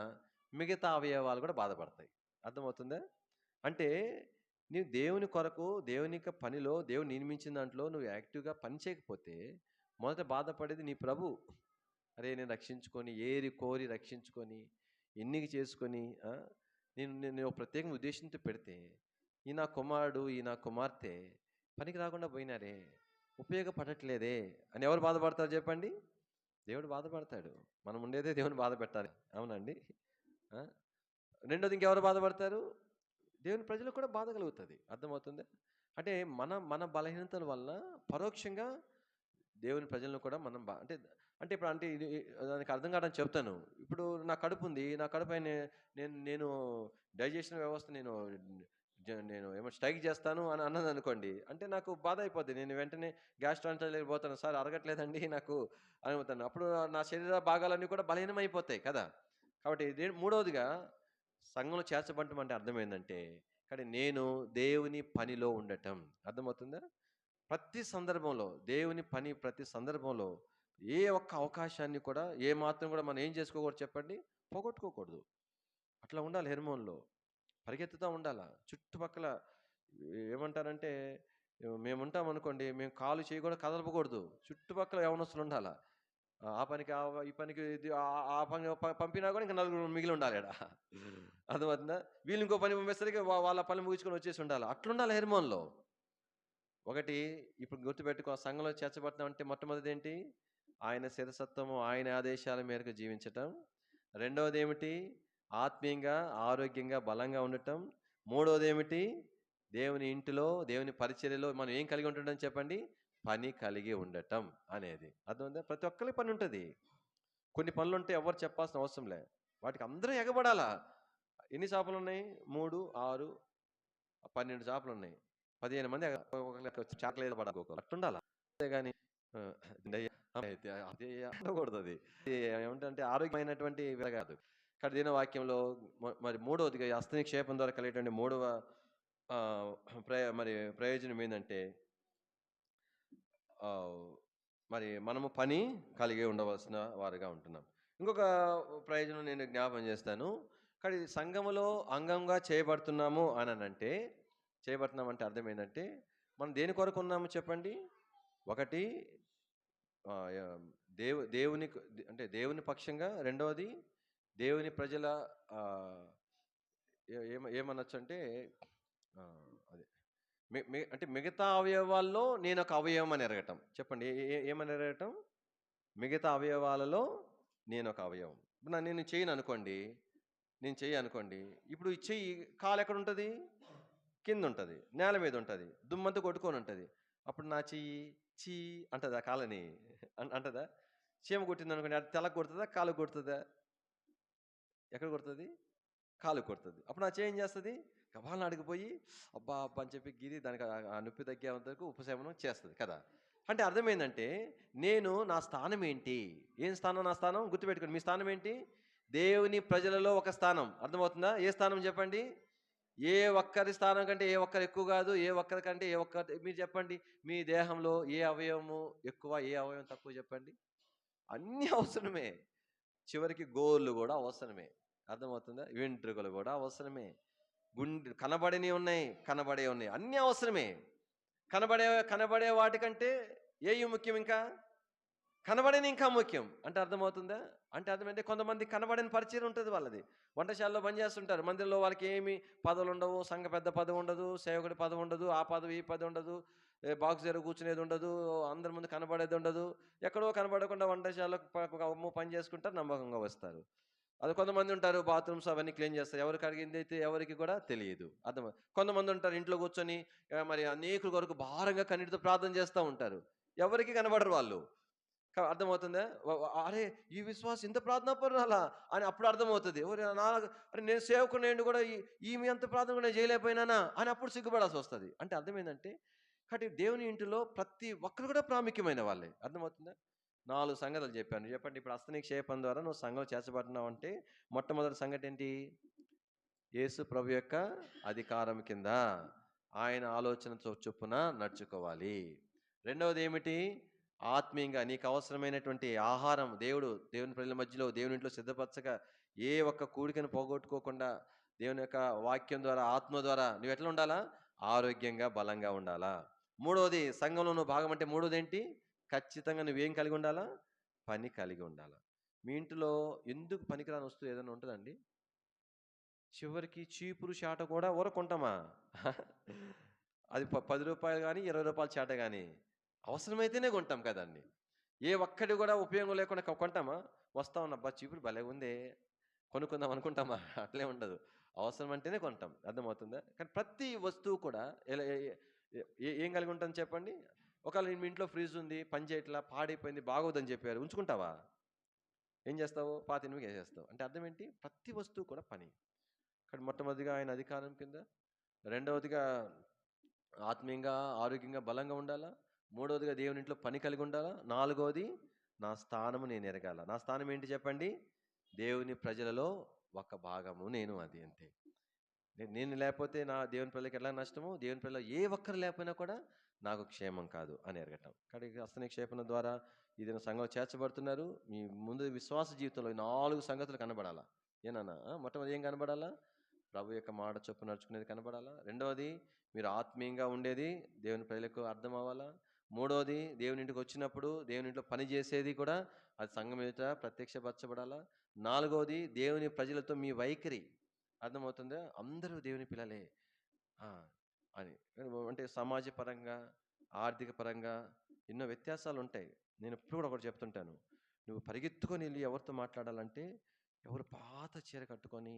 మిగతా అవయవాలు కూడా బాధపడతాయి. అర్థమవుతుందా? అంటే నీవు దేవుని కొరకు దేవుని యొక్క పనిలో దేవుని నియమించిన దాంట్లో నువ్వు యాక్టివ్గా పని చేయకపోతే మొదట బాధపడేది నీ ప్రభు. అరే నేను రక్షించుకొని ఏరి కోరి రక్షించుకొని ఎన్నిక చేసుకొని నేను ప్రత్యేకంగా ఉద్దేశంతో పెడితే ఈ నా కుమారుడు ఈ నా కుమార్తె పనికి రాకుండా పోయినారే, ఉపయోగపడట్లేదే అని ఎవరు బాధపడతారు చెప్పండి? దేవుడు బాధపడతాడు. మనం ఉండేదే దేవుని బాధ పెట్టాలి. అవునండి. రెండోది ఇంకెవరు బాధపడతారు? దేవుని ప్రజలకు కూడా బాధ కలుగుతుంది. అర్థమవుతుంది? అంటే మన బలహీనతల వల్ల పరోక్షంగా దేవుని ప్రజలను కూడా మనం అంటే ఇప్పుడు అంటే ఇది దానికి అర్థం కావడానికి చెప్తాను. ఇప్పుడు నా కడుపు ఉంది, నా కడుపు అయిన నేను డైజెషన్ వ్యవస్థ నేను ఏమో స్ట్రైక్ చేస్తాను అని అన్నది అనుకోండి, అంటే నాకు బాధ అయిపోద్ది. నేను వెంటనే గ్యాస్ట్రాంటర్కి పోతాను, సార్ అరగట్లేదండి నాకు అనుకుంటాను. అప్పుడు నా శరీర భాగాలన్నీ కూడా బలహీనమైపోతాయి కదా. కాబట్టి మూడవదిగా సంఘంలో చేర్చబడటం అంటే అర్థం ఏంటంటే, కానీ నేను దేవుని పనిలో ఉండటం. అర్థమవుతుందా? ప్రతి సందర్భంలో దేవుని పని, ప్రతి సందర్భంలో ఏ ఒక్క అవకాశాన్ని కూడా ఏ మాత్రం కూడా మనం ఏం చేసుకోకూడదు చెప్పండి, పోగొట్టుకోకూడదు. అట్లా ఉండాలి. హెర్మోన్లో పరిగెత్తుతూ ఉండాలా. చుట్టుపక్కల ఏమంటారంటే మేము ఉంటాం అనుకోండి, మేము కాలు చేయి కూడా కదలపకూడదు. చుట్టుపక్కల యవనస్తులు ఉండాలా. ఆ పనికి ఈ పనికి ఆ పని పంపినా కూడా ఇంకా నలుగురు మిగిలి ఉండాలి ఆడ. అర్థమవుతుందా? వీళ్ళు ఇంకో పని పంపిస్తే వాళ్ళ పని ముగించుకొని వచ్చేసి ఉండాలి. అట్లుండాలి హెర్మోన్లో. ఒకటి ఇప్పుడు గుర్తుపెట్టుకో, సంఘంలో చేర్చబడతాం అంటే మొట్టమొదటి ఏంటి? ఆయన శిరసత్వము, ఆయన ఆదేశాల మేరకు జీవించటం. రెండవది ఏమిటి? ఆత్మీయంగా ఆరోగ్యంగా బలంగా ఉండటం. మూడవది ఏమిటి? దేవుని ఇంటిలో దేవుని పరిచర్యలో మనం ఏం కలిగి ఉంటుందని చెప్పండి, పని కలిగి ఉండటం అనేది. అర్థమైందా? ప్రతి ఒక్కరికి పని ఉంటుంది. కొన్ని పనులు ఉంటే ఎవరు చెప్పాల్సిన అవసరం లే, వాటికి అందరూ ఎగబడాలా. ఎన్ని చేపలు ఉన్నాయి? 3, 6, 12 చేపలు ఉన్నాయి. 15 మంది చాకలేదు పడకూడదు. అట్టుండాలా. అంతేగాని ఉండకూడదు. అది ఏమంటే ఆరోగ్యమైనటువంటి కాదు. కడిదిన వాక్యంలో మరి మూడవదిగా హస్తనిక్షేపం ద్వారా కలిగేటువంటి మూడవ ప్రయోజనం ఏంటంటే, ఆ, మరి మనము పని కలిగి ఉండవలసిన వారుగా ఉంటున్నాం. ఇంకొక ప్రయోజనం నేను జ్ఞాపం చేస్తాను. కానీ సంఘములో అంగంగా చేయబడుతున్నాము అని అంటే, చేయబడుతున్నామంటే అర్థం ఏంటంటే, మనం దేని కొరకు ఉన్నాము చెప్పండి. ఒకటి ఆ, యా- దేవుని అంటే దేవుని పక్షంగా, రెండవది దేవుని ప్రజల ఆ, ఏమనొచ్చు అంటే అదే అంటే మిగతా అవయవాల్లో నేను ఒక అవయవం అని ఎరగటం. చెప్పండి ఏమని ఎరగటం? మిగతా అవయవాలలో నేను ఒక అవయవం. ఇప్పుడు నేను చెయ్యను అనుకోండి, నేను చెయ్యి అనుకోండి, ఇప్పుడు ఈ చెయ్యి, కాలు ఎక్కడ ఉంటుంది? కింద ఉంటుంది, నేల మీద ఉంటుంది, దుమ్మంతా కొట్టుకొని ఉంటుంది. అప్పుడు నా చెయ్యి చీ అంటదా కాలని? అంటదా? చీమ కొట్టింది అనుకోండి, అది తలకు కొడుతుందా, కాలు కొడుతుందా? ఎక్కడ కొడుతుంది? కాలు కొడుతుంది. అప్పుడు నా చేయి ఏం చేస్తుంది? గబాలను అడిగిపోయి అబ్బా అబ్బా అని చెప్పి గిరి దానికి ఆ నొప్పి తగ్గేంత వరకు ఉపశమనం చేస్తుంది కదా. అంటే అర్థమైందంటే, నేను నా స్థానం ఏంటి? ఏం స్థానం? నా స్థానం గుర్తుపెట్టుకోండి. మీ స్థానం ఏంటి? దేవుని ప్రజలలో ఒక స్థానం. అర్థమవుతుందా? ఏ స్థానం చెప్పండి? ఏ ఒక్కరి స్థానం కంటే ఏ ఒక్కరు ఎక్కువ కాదు, ఏ ఒక్కరి కంటే ఏ ఒక్కరి. మీరు చెప్పండి, మీ దేహంలో ఏ అవయవము ఎక్కువ, ఏ అవయవం తక్కువ చెప్పండి. అన్నీ అవసరమే. చివరికి గోళ్ళు కూడా అవసరమే. అర్థమవుతుందా? వెంట్రుకలు కూడా అవసరమే. గుండె కనబడని ఉన్నాయి, కనబడే ఉన్నాయి, అన్నీ అవసరమే. కనబడే వాటికంటే ఏవి ముఖ్యం? ఇంకా కనబడని ఇంకా ముఖ్యం. అంటే అర్థమవుతుందా? అంటే అర్థమైంటే, కొంతమంది కనబడని పరిచయం ఉంటుంది వాళ్ళది. వంటశాలలో పనిచేస్తుంటారు, మందిరంలో వాళ్ళకి ఏమి పదవులు ఉండవు, సంఘ పెద్ద పదవి ఉండదు, సేవకుడి పదవి ఉండదు, ఆ పదవి ఈ పదవి ఉండదు, బాక్స్ దగ్గర కూర్చునేది ఉండదు, అందరి ముందు కనబడేది ఉండదు. ఎక్కడో కనబడకుండా వంటశాలలో పని చేసుకుంటారు, నమ్మకంగా వస్తారు. అది కొంతమంది ఉంటారు, బాత్రూమ్స్ అవన్నీ క్లీన్ చేస్తారు, ఎవరికి అడిగింది అయితే ఎవరికి కూడా తెలియదు. కొంతమంది ఉంటారు ఇంట్లో కూర్చొని మరి అనేకుల కొరకు భారంగా కన్నీటితో ప్రార్థన చేస్తూ ఉంటారు, ఎవరికి కనబడరు వాళ్ళు. అర్థమవుతుందా? అరే ఈ విశ్వాసం ఇంత ప్రార్థన పరురాలా అని అప్పుడు అర్థమవుతుంది. అరే నేను సేవకునేండి కూడా ఈమె అంత ప్రార్థన కూడా నేను చేయలేకపోయినానా అని అప్పుడు సిగ్గుపడాల్సి వస్తుంది. అంటే అర్థమైందంటే, కాబట్టి దేవుని ఇంటిలో ప్రతి ఒక్కరు కూడా ప్రాముఖ్యమైన వాళ్ళే. అర్థమవుతుందా? 4 సంగతులు చెప్పాను. చెప్పండి, ఇప్పుడు హస్తనిక్షేపం ద్వారా నువ్వు సంఘంలో చేర్చబడుతున్నావు అంటే మొట్టమొదటి సంగతి ఏంటి? యేసు ప్రభు యొక్క అధికారం కింద ఆయన ఆలోచన చొప్పున నడుచుకోవాలి. రెండవది ఏమిటి? ఆత్మీయంగా నీకు అవసరమైనటువంటి ఆహారం దేవుని ప్రజల మధ్యలో దేవుని ఇంట్లో సిద్ధపరచగా, ఏ ఒక్క కూడికను పోగొట్టుకోకుండా దేవుని యొక్క వాక్యం ద్వారా, ఆత్మ ద్వారా నువ్వు ఎట్లా ఉండాలా? ఆరోగ్యంగా బలంగా ఉండాలా. మూడవది, సంఘంలో నువ్వు భాగం అంటే మూడవది ఏంటి? ఖచ్చితంగా నువ్వేం కలిగి ఉండాలా? పని కలిగి ఉండాలా. మీ ఇంట్లో ఎందుకు పనికిరాని వస్తువు ఏదైనా ఉంటుందండి? చివరికి చీపురు చాట కూడా ఊరకుంటామా? అది 10 రూపాయలు కానీ 20 రూపాయల చాట కానీ అవసరమైతేనే కొంటాం కదండి. ఏ ఒక్కటి కూడా ఉపయోగం లేకుండా కొంటామా? వస్తా ఉన్నబ్బా చీపురు భలే ఉందే, కొనుక్కుందాం అనుకుంటామా? అట్లే ఉండదు. అవసరం అంటేనే కొంటాం. అర్థమవుతుందా? కానీ ప్రతి వస్తువు కూడా ఎలా ఏం కలిగి ఉంటుంది చెప్పండి. ఒకవేళ మీ ఇంట్లో ఫ్రిడ్జ్ ఉంది, పని చేయట్లా, పాడైపోయింది, బాగోదని చెప్పారు, ఉంచుకుంటావా? ఏం చేస్తావు? పాతినిమికి వేసేస్తావు. అంటే అర్థం ఏంటి? ప్రతి వస్తువు కూడా పని. ఇక్కడ మొట్టమొదటిగా ఆయన అధికారం కింద, రెండవదిగా ఆత్మీయంగా ఆరోగ్యంగా బలంగా ఉండాలా, మూడవదిగా దేవుని ఇంట్లో పని కలిగి ఉండాలా, నాలుగవది నా స్థానము నేను ఎరగాల. నా స్థానం ఏంటి చెప్పండి? దేవుని ప్రజలలో ఒక భాగము నేను, అది అంతే. నేను లేకపోతే నా దేవుని ప్రజలకు ఎలా నష్టము? దేవుని ప్రజలు ఏ ఒక్కరు లేకపోయినా కూడా నాకు క్షేమం కాదు అని ఎరగటం. కాబట్టి హస్తనిక్షేపణ ద్వారా ఇది సంఘంలో చేర్చబడుతున్నారు. మీ ముందు విశ్వాస జీవితంలో 4 సంగతులు కనబడాలా. ఏనన్నా? మొట్టమొదటి ఏం కనబడాలా? ప్రభు యొక్క మాట చొప్పున నడుచుకునేది కనబడాలా. రెండవది, మీరు ఆత్మీయంగా ఉండేది దేవుని ప్రజలకు అర్థం అవ్వాలా. మూడవది, దేవుని ఇంటికి వచ్చినప్పుడు దేవుని ఇంట్లో పని చేసేది కూడా అది సంఘం ఎదుట ప్రత్యక్షపరచబడాలా. నాలుగవది, దేవుని ప్రజలతో మీ వైఖరి అర్థమవుతుందా? అందరూ దేవుని పిల్లలే ఆ, అని. అంటే సమాజ పరంగా, ఆర్థిక పరంగా ఎన్నో వ్యత్యాసాలు ఉంటాయి. నేను ఎప్పుడు కూడా ఒకటి చెప్తుంటాను, నువ్వు పరిగెత్తుకొని వెళ్ళి ఎవరితో మాట్లాడాలంటే, ఎవరు పాత చీర కట్టుకొని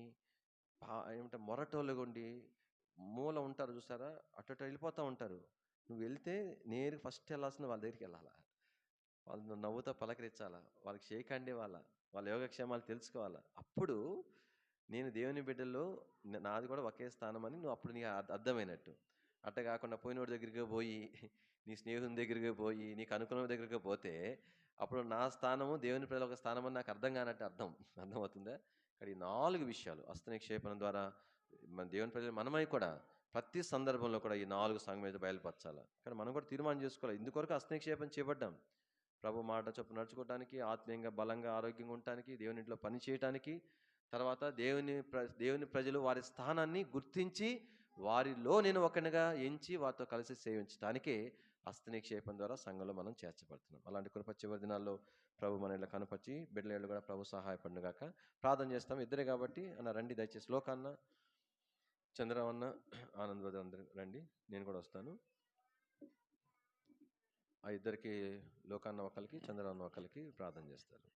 ఏమంటే మొరటోళ్ళగా ఉండి మూల ఉంటారు చూసారా, అటు వెళ్ళిపోతూ ఉంటారు. నువ్వు వెళ్తే నేరుగా ఫస్ట్ వెళ్ళాల్సిన వాళ్ళ దగ్గరికి వెళ్ళాలా, వాళ్ళు నవ్వుతో పలకరించాలా, వాళ్ళకి షేక్ హ్యాండ్ ఇవ్వాలా, వాళ్ళ యోగక్షేమాలు తెలుసుకోవాలా. అప్పుడు నేను దేవుని బిడ్డల్లో నాది కూడా ఒకే స్థానం అని నువ్వు అప్పుడు నీకు అర్థమైనట్టు. అట్ట కాకుండా పోయినోడి దగ్గరికి పోయి, నీ స్నేహితుని దగ్గరికి పోయి, నీకు అనుకున్న దగ్గరికి పోతే అప్పుడు నా స్థానము దేవుని ప్రజల ఒక స్థానం అని నాకు అర్థం కానట్టు అర్థమవుతుందా? ఇక్కడ ఈ 4 విషయాలు హస్తనిక్షేపణ ద్వారా మన దేవుని ప్రజలు మనమై కూడా ప్రతి సందర్భంలో కూడా ఈ 4 సంఘం మీద బయలుపరచాలి. కానీ మనం కూడా తీర్మానం చేసుకోవాలి. ఇందుకొరకు హస్తనిక్షేపం చేయబడ్డాం. ప్రభు మాట చొప్పున నడుచుకోవటానికి, ఆత్మీయంగా బలంగా ఆరోగ్యంగా ఉండటానికి, దేవుని ఇంట్లో పని చేయటానికి, తర్వాత దేవుని ప్రజలు వారి స్థానాన్ని గుర్తించి వారిలో నేను ఒకనిగా ఎంచి వారితో కలిసి సేవించడానికే హస్తనిక్షేపం ద్వారా సంఘంలో మనం చేర్చబడుతున్నాం. అలాంటి కృప చివరి దినాల్లో ప్రభు మన ఇళ్ళ కనపరిచి బిడ్డల కూడా ప్రభు సహాయపడిన గాక ప్రార్థన చేస్తాం. ఇద్దరే కాబట్టి అన్న రండి, దయచేసి లోకాన్న, చంద్రరావు అన్న, ఆనంద్ బ్రదర్ అందరూ రండి, నేను కూడా వస్తాను. ఆ ఇద్దరికి, లోకాన్న ఒకరికి, చంద్రరావు ఒకరికి ప్రార్థన చేస్తారు.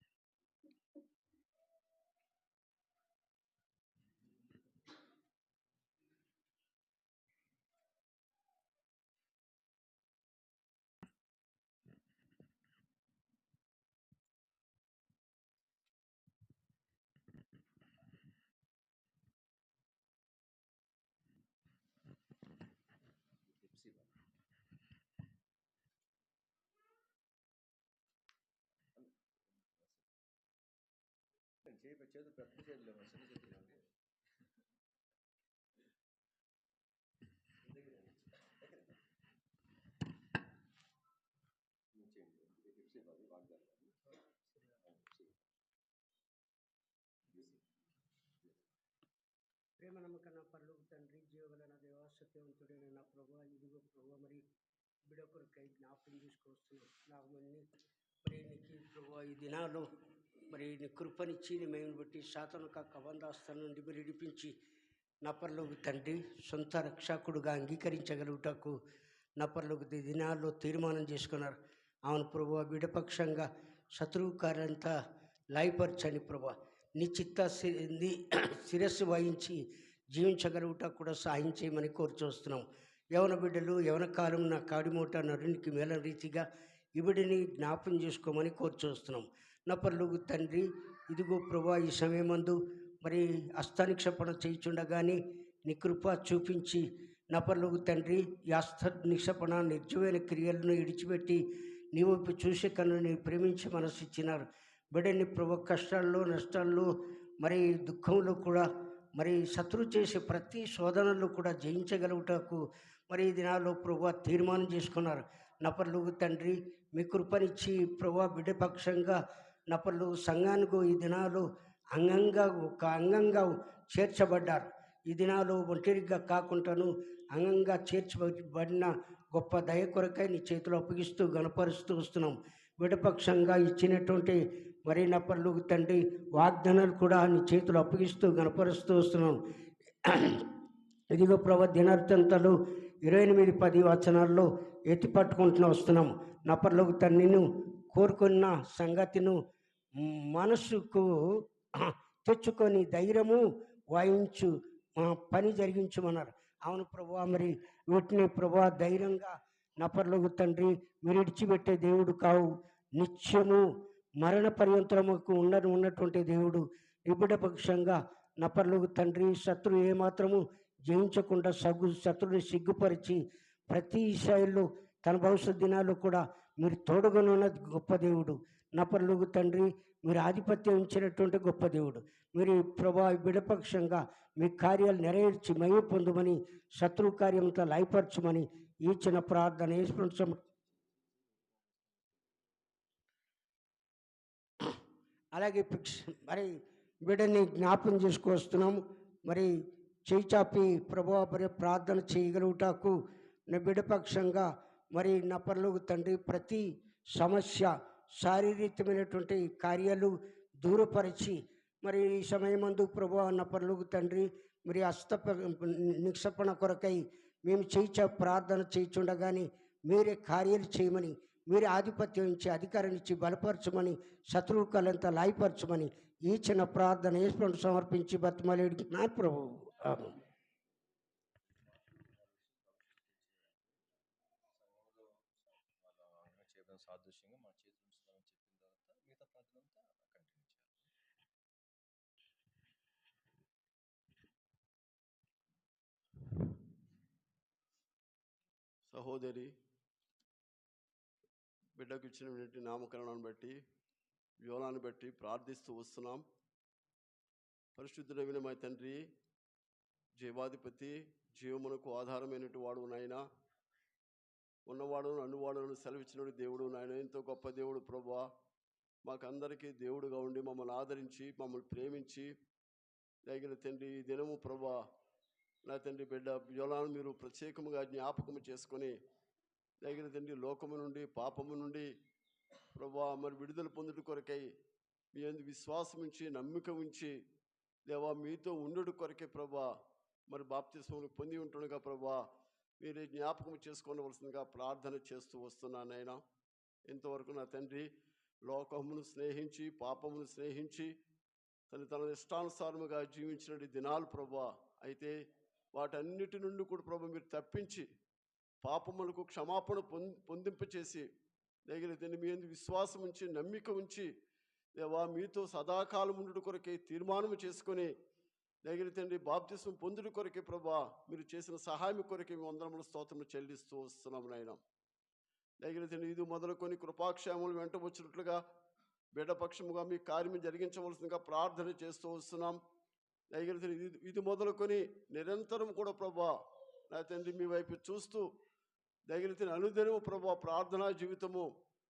ప్రేమ నమ్మకన్న పరలోక తండ్రి, జీవగలన దేవా, సత్యవంతుడైన నా ప్రభు, ఇదిగో ప్రభు మరి బిడ కొరకై జ్ఞాపకం తీసుకొస్తున్నాం. నాగమని మరి నీకు ప్రభు ఈ దినాల్లో మరి నీ కృపనిచ్చి నీ మేము బట్టి సాతాను కబంధాస్థల నుండి మీరు విడిపించి నా పరలోక తండ్రి సొంత రక్షకుడుగా అంగీకరించగలుగుటకు నా పరలోక దినాల్లో తీర్మానం చేసుకున్నారు. అవును ప్రభు, బిడపక్షంగా శత్రువు కార్యంతా లాయపరచని ప్రభు, నీ శిరస్సు వహించి జీవించగలుగుట కూడా సహాయం చేయమని కోరుచూస్తున్నాం. యవన బిడ్డలు యవన కాలం నా కాడిమూట నరునికి మేల రీతిగా ఇవిడిని జ్ఞాపం చేసుకోమని కోరుచూస్తున్నాం. నా పరలోక తండ్రి, ఇదిగో ప్రభా ఈ సమయమందు మరి హస్తనిక్షేపణ చేయుచుండగానే నీ కృప చూపించి నా పరలోక తండ్రి ఈ హస్తనిక్షేపణ నిర్జీవైన క్రియలను విడిచిపెట్టి నీ వైపు చూసే కన్ను నీ ప్రేమించి మనసు ఇచ్చినారు. బిడ్డని ప్రభు కష్టాల్లో, నష్టాల్లో, మరి దుఃఖంలో కూడా మరి శత్రు చేసే ప్రతి శోధనలో కూడా జయించగలుగుటకు మరి ఈ దినాల్లో ప్రభు తీర్మానం చేసుకున్నారు. నపర్లు తండ్రి మీ కృపనిచ్చి ప్రభు బిడ్డపక్షంగా నపర్లు సంఘానికి ఈ దినాలు ఒక అంగంగా చేర్చబడ్డారు. ఈ దినాలు ఒంటరిగా కాకుండాను అంగంగా చేర్చబడిన గొప్ప దయ కొరకై నీ చేతిలో అప్పగిస్తూ గణపరుస్తూ వస్తున్నాం. బిడ్డపక్షంగా ఇచ్చినటువంటి మరి నా పరలోక తండ్రి వాగ్దానాలు కూడా నీ చేతులు అప్పగిస్తూ గణపరుస్తూ వస్తున్నాం. ఇదిగో ప్రభు దినార్థంతలు 28-10 వచనాల్లో ఎత్తి పట్టుకుంటూ వస్తున్నాం. నా పరలోక తండ్రిని కోరుకున్న సంగతిను మనసుకు తెచ్చుకొని ధైర్యము వాయించు పని జరిగించమన్నారు. అవును ప్రభు, మరి వీటిని ప్రభు ధైర్యంగా నా పరలోక తండ్రి మీరు విడిచిపెట్టే దేవుడు కావు, నిత్యము మరణ పర్యంతరముకు ఉన్నటువంటి దేవుడు. నిబిడ పక్షంగా నా పరలోక తండ్రి శత్రువు ఏమాత్రము జయించకుండా శత్రువుని సిగ్గుపరిచి ప్రతి విషయాల్లో తన భవిష్యత్ దినాల్లో కూడా మీరు తోడుగనున్న గొప్ప దేవుడు. నా పరలోక తండ్రి మీరు ఆధిపత్యం ఇచ్చినటువంటి గొప్ప దేవుడు. మీరు ప్రభా బిడపక్షంగా మీ కార్యాలు నెరవేర్చి మహిమ పొందమని, శత్రువు కార్యంతో లయపరచమని ఈ చిన్న ప్రార్థన యేసు అలాగే మరి బిడ్డని జ్ఞాపం చేసుకొస్తున్నాము. మరి చేయి చాపి ప్రభు మరి ప్రార్థన చేయగలుగుటాకు నా బిడ్డపక్షంగా మరి నా పరలోక తండ్రి ప్రతి సమస్య శారీరకమైనటువంటి కార్యాలు దూరపరిచి మరి ఈ సమయమందు ప్రభు నా పరలోక తండ్రి మరి నిక్షేపణ కొరకై మేము చేయి ప్రార్థన చేయుచుండగానే మీరే కార్యాలు చేయమని, మీరే ఆధిపత్యం ఇచ్చి అధికారం ఇచ్చి బలపరచమని, శత్రువు కలంతా లాయపరచమని ఈ చిన్న ప్రార్థన యేసును సమర్పించి బతిమాలేడుతున్నాను ప్రభు. సాదృశ్యంగా మా చేతులు ఉంచుతామని చెప్పిన తర్వాత మిగతా ప్రార్థనంతా కంటిన్యూ చేయాలి. సహోదరి బిడ్డకు ఇచ్చినటువంటి నామకరణాన్ని బట్టి వివరాన్ని బట్టి ప్రార్థిస్తూ వస్తున్నాం. పరిశుద్ధుడైన మా తండ్రి, జీవాధిపతి, జీవమునకు ఆధారమైనటు వాడు నాయన, ఉన్నవాడును అన్నువాడును సెలవిచ్చినడు దేవుడు నాయన. ఎంతో గొప్ప దేవుడు ప్రభువా, మాకందరికీ దేవుడుగా ఉండి మమ్మల్ని ఆదరించి మమ్మల్ని ప్రేమించి దయగల తండ్రి ఈ దినము ప్రభువా నా తండ్రి బిడ్డ యోలాను మీరు ప్రత్యేకముగా జ్ఞాపకము చేసుకొని దయగల తండ్రి లోకము నుండి పాపము నుండి ప్రభువా మరి విడుదల పొందుట కొరకై మీ యందు విశ్వాసం ఉంచి నమ్మిక ఉంచి దేవా మీతో ఉండుట కొరకే ప్రభువా మరి బాప్తిస్మమును పొంది ఉంటుండగా ప్రభువా మీరే జ్ఞాపకం చేసుకోవలసిందిగా ప్రార్థన చేస్తూ వస్తున్నానైనా. ఇంతవరకు నా తండ్రి లోకమును స్నేహించి పాపమును స్నేహించి తన ఇష్టానుసారముగా జీవించిన దినాలు ప్రభువా, అయితే వాటన్నిటి నుండి కూడా ప్రభు మీరు తప్పించి పాపములకు క్షమాపణ పొందింపచేసి దగ్గర తండ్రి మీ యందు విశ్వాసం ఉంచి నమ్మిక ఉంచి దేవా మీతో సదాకాలం ఉండుట కొరకే తీర్మానం చేసుకొని దగ్గర తండ్రి బాప్తిస్మం పొందుట కొరకే ప్రభా మీరు చేసిన సహాయం కొరకే మీ వందనముల స్తోత్రములు చెల్లిస్తూ వస్తున్నాము నాయన. దగ్గర తండ్రి ఇది మొదలుకొని కృపాక్షేమములు వెంట వచ్చినట్లుగా బిడ్డపక్షముగా మీ కార్యం జరిగించవలసిందిగా ప్రార్థన చేస్తూ వస్తున్నాం. దగ్గర తండ్రి ఇది మొదలుకొని నిరంతరం కూడా ప్రభా నా తండ్రి మీ వైపు చూస్తూ దగ్గర తండ్రి అనుదినము ప్రభా ప్రార్థనా జీవితము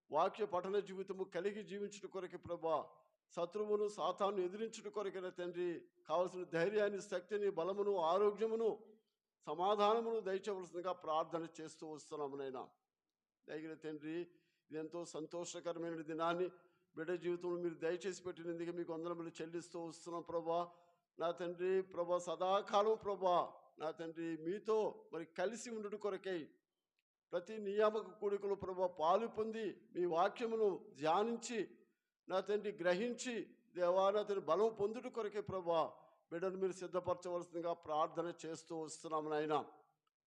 వాక్య పఠన జీవితము కలిగి జీవించుట కొరకే ప్రభా శత్రువును సాతాను ఎదిరించుట కొరకైన తండ్రి కావలసిన ధైర్యాన్ని శక్తిని బలమును ఆరోగ్యమును సమాధానమును దయచేయవలసిందిగా ప్రార్థన చేస్తూ వస్తున్నాము నైనా. దగ్గర తండ్రి ఇది ఎంతో సంతోషకరమైన దినాన్ని బిడ్డ జీవితంలో మీరు దయచేసి పెట్టినందుకు మీకు వందనములు చెల్లిస్తూ వస్తున్నాం ప్రభా. నా తండ్రి ప్రభా సదాకాలం ప్రభా నా తండ్రి మీతో మరి కలిసి ఉండుట కొరకై ప్రతి నియామక కూడికలు ప్రభా పాలు పొంది మీ వాక్యమును ధ్యానించి నా తండ్రి గ్రహించి దేవా నా తండ్రి బలం పొందుట కొరకే ప్రభా బిడ్డను మీరు సిద్ధపరచవలసిందిగా ప్రార్థన చేస్తూ వస్తున్నాము నాయన.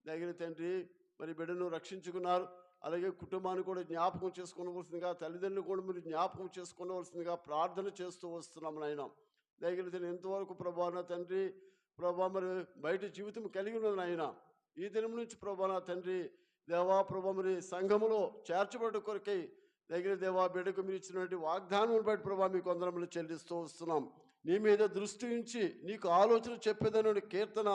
దగ్గర తండ్రి మరి బిడ్డను రక్షించుకున్నారు, అలాగే కుటుంబాన్ని కూడా జ్ఞాపకం చేసుకోవలసిందిగా తల్లిదండ్రులు కూడా మీరు జ్ఞాపకం చేసుకోవలసిందిగా ప్రార్థన చేస్తూ వస్తున్నాము నాయన. దగ్గర తండ్రి ఎంతవరకు ప్రభా నా తండ్రి ప్రభా మరి బయట జీవితం కలిగి ఉన్నది నాయన. ఈ దినం నుంచి ప్రభా నా తండ్రి దేవా ప్రభా మరి సంఘములో చేర్చబడ్డ కొరకై దగ్గర దేవా బిడ్డకు మీరు ఇచ్చినటువంటి వాగ్దానం బట్టి ప్రభా మీకు వందనములు చెల్లిస్తూ వస్తున్నాం. నీ మీద దృష్టి ఉంచి నీకు ఆలోచన చెప్పేదని కీర్తన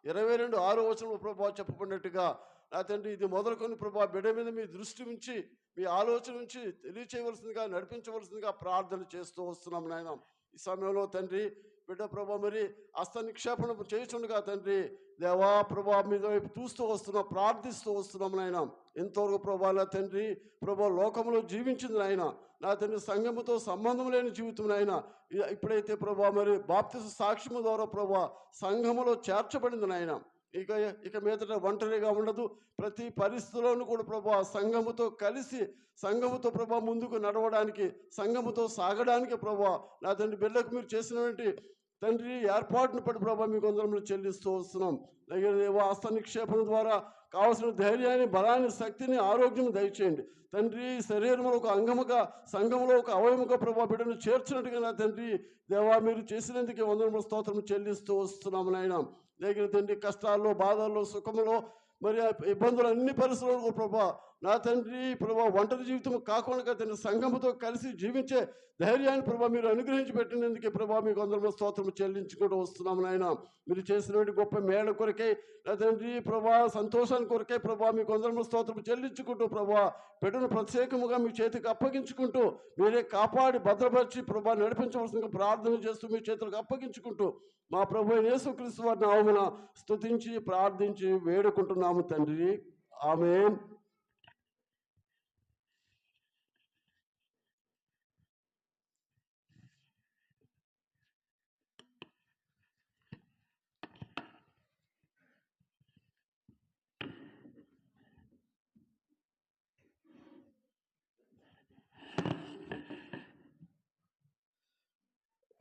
22:6 ప్రభా చెప్పబడినట్టుగా నా తండ్రి ఇది మొదలుకొని ప్రభా బిడ్డ మీద మీ దృష్టి ఉంచి మీ ఆలోచన ఉంచి తెలియచేయవలసిందిగా నడిపించవలసిందిగా ప్రార్థన చేస్తూ వస్తున్నాం నాయన. ఈ సమయంలో తండ్రి బిడ్డ ప్రభా మరి హస్త నిక్షేపణ చేస్తుండగా తండ్రి దేవా ప్రభా మీద వైపు చూస్తూ వస్తున్నాం, ప్రార్థిస్తూ వస్తున్నాం నాయన. ఎంతవరకు ప్రభా నా తండ్రి ప్రభా లోకంలో జీవించింది నాయన, నా తండ్రి సంఘముతో సంబంధం లేని జీవితం నాయన. ఇప్పుడైతే ప్రభా మరి బాప్తిస్మ సాక్ష్యము ద్వారా ప్రభా సంఘములో చేర్చబడింది నాయన. ఇక మీదట ఒంటరిగా ఉండదు, ప్రతి పరిస్థితుల్లోనూ కూడా ప్రభా సంఘముతో కలిసి సంఘముతో ప్రభా ముందుకు నడవడానికి సంఘముతో సాగడానికి ప్రభా నా తండ్రి బిడ్డకు మీరు చేసినటువంటి తండ్రి ఏర్పాటును పడి ప్రభా మీకు వందనములు చెల్లిస్తూ వస్తున్నాం. దగ్గర దేవా హస్త నిక్షేపణ ద్వారా కావలసిన ధైర్యాన్ని బలాన్ని శక్తిని ఆరోగ్యం దయచేయండి తండ్రి. శరీరంలో ఒక అంగముగా సంఘంలో ఒక అవయముగా ప్రభా బిడ్డను చేర్చినట్టుగా నా తండ్రి దేవా మీరు చేసినందుకే వందనముల స్తోత్రం చెల్లిస్తూ వస్తున్నాము నాయన. దగ్గర తండ్రి కష్టాల్లో బాధల్లో సుఖములో మరి ఇబ్బందులు అన్ని పరిస్థితుల్లో ప్రభా నా తండ్రి ప్రభా ఒంటరి జీవితం కాకుండా తండ్రి సంఘముతో కలిసి జీవించే ధైర్యాన్ని ప్రభా మీరు అనుగ్రహించి పెట్టినందుకే ప్రభా మీకు వందనముల స్తోత్రం చెల్లించుకుంటూ వస్తున్నాము నాయన. మీరు చేసినటువంటి గొప్ప మేళ కొరకై నా తండ్రి ప్రభా సంతోషాన్ని కొరకై ప్రభా మీకు వందనముల స్తోత్రం చెల్లించుకుంటూ ప్రభా బిడ్డను ప్రత్యేకముగా మీ చేతికి అప్పగించుకుంటూ మీరే కాపాడి భద్రపరిచి ప్రభా నడిపించవలసిందిగా ప్రార్థన చేస్తూ మీ చేతులకు అప్పగించుకుంటూ మా ప్రభు యేసుక్రీస్తు వారి నామమున స్తుతించి ప్రార్థించి వేడుకుంటున్నాము తండ్రి. ఆమేన్.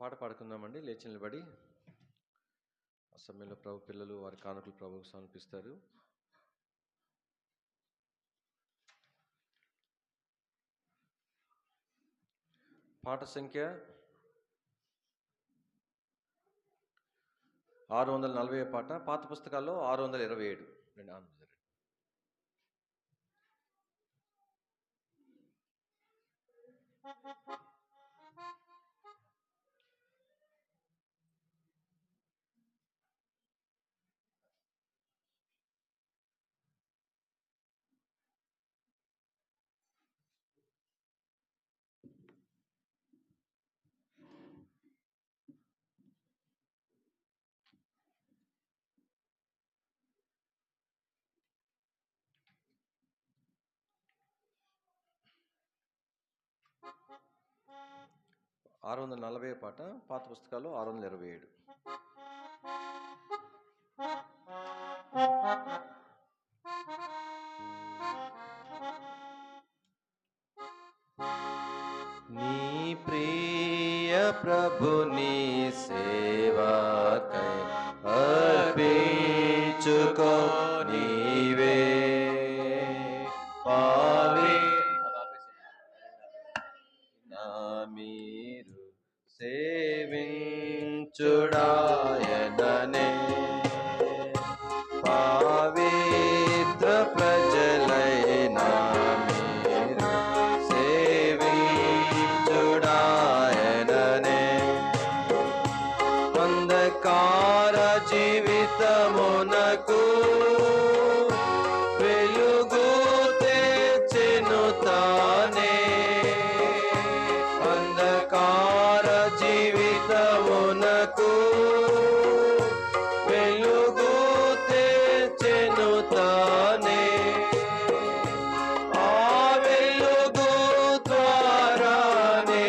పాట పాడుకుందామండి, లేచి నిలబడి. ఆ సమయంలో ప్రభు పిల్లలు వారి కానుకలు ప్రభువుకు సమర్పిస్తారు. పాట సంఖ్య 640 పాట, పాత పుస్తకాల్లో 627. 640 పాట, పాత పుస్తకాలు 627. నీ ప్రియ ప్రభుని సేవకై అర్పించుకో నీవే మీరు సేవించుడాయననే పవిత్ర ప్రజలైన మీరు సేవించుడాయననే అంధకార జీవితమునకు వెలుగు తెచ్చెను తానే అంధకార జీవితమునకు వెలుగు తెచ్చెను తానే ఆ వెలుగు ద్వారానే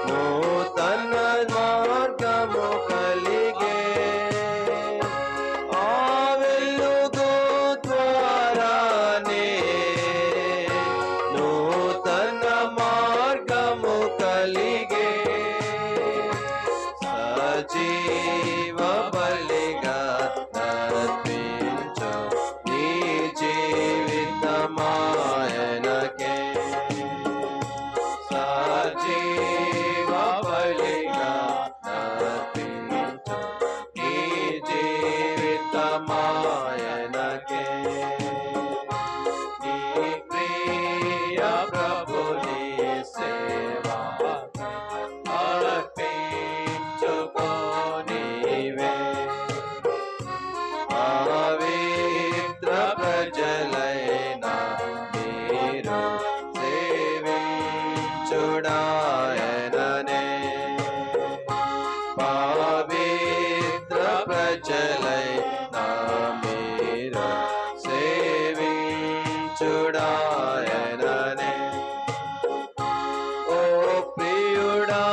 నూతన మార్గము కలిగే ఆ వెలుగు ద్వారానే నూతన మార్గము కలిగే సజీవ బలిగా అర్పించు నీ జీవితమాయనకే సజీవ బలిగా అర్పించు నీ జీవితమాయనకే నీ ప్రియ ప్రభుని సేవా అర్పించుకో నీవే పవిత్ర ప్రజలైన మీరు సేవించుడాయననే పవిత్ర ప్రజలైన మీరు సేవించుడాయననే ఓ ప్రియుడా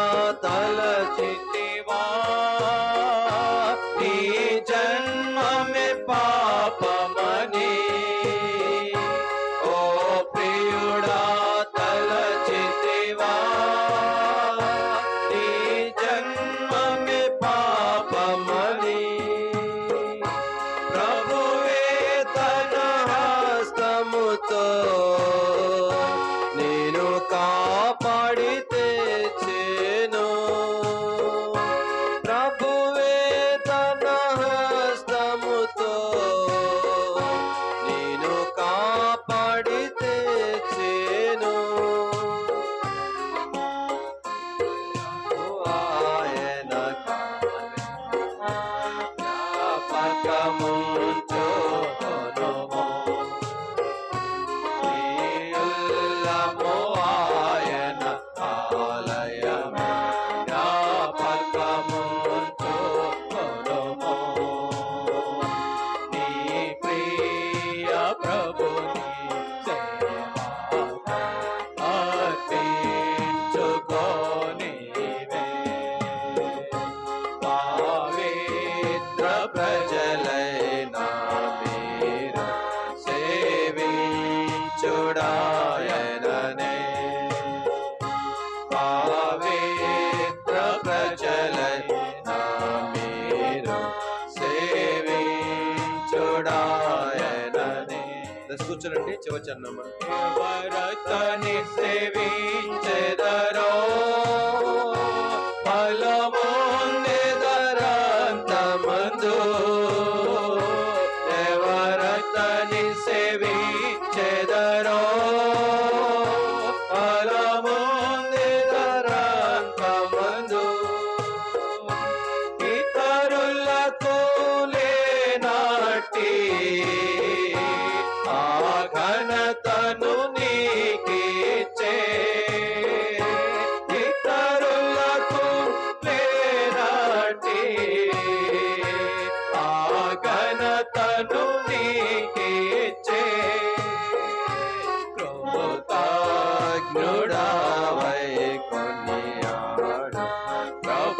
తలచితివా నీ జన్మమే పాపమని ఓ ప్రియుడా తలచితివా నీ జన్మమే పాపమని ప్రభువే తన హస్తముతో నేను కాపాడి తెచ్చెను ప్రభువే తన హస్తముతో నేను కాపాడి తెచ్చెను ఆయన జ్ఞాపకముంచుకొనుము నీయుల్లము ఆయన ఆలయమే జ్ఞాపకముంచుకొనుము నీ ప్రియ ప్రభుని సేవా అర్పించుకో నీవే పవిత్ర ప్రజలైన మీరు సేవించుడాయననే పవిత్ర ప్రజలైన మీరు సేవించుడాయననే. కూర్చోనండి, చివరి చరణం. ఎవరతని సేవించెదరో ఫలమొందెదరంతమందు ఎవరతని సేవించెదరో ఫలమొందెదరంతమందు ఇతరులకు లేనాటి ఆ ఘనతను నీకిచ్చే ఇతరులకు లేనా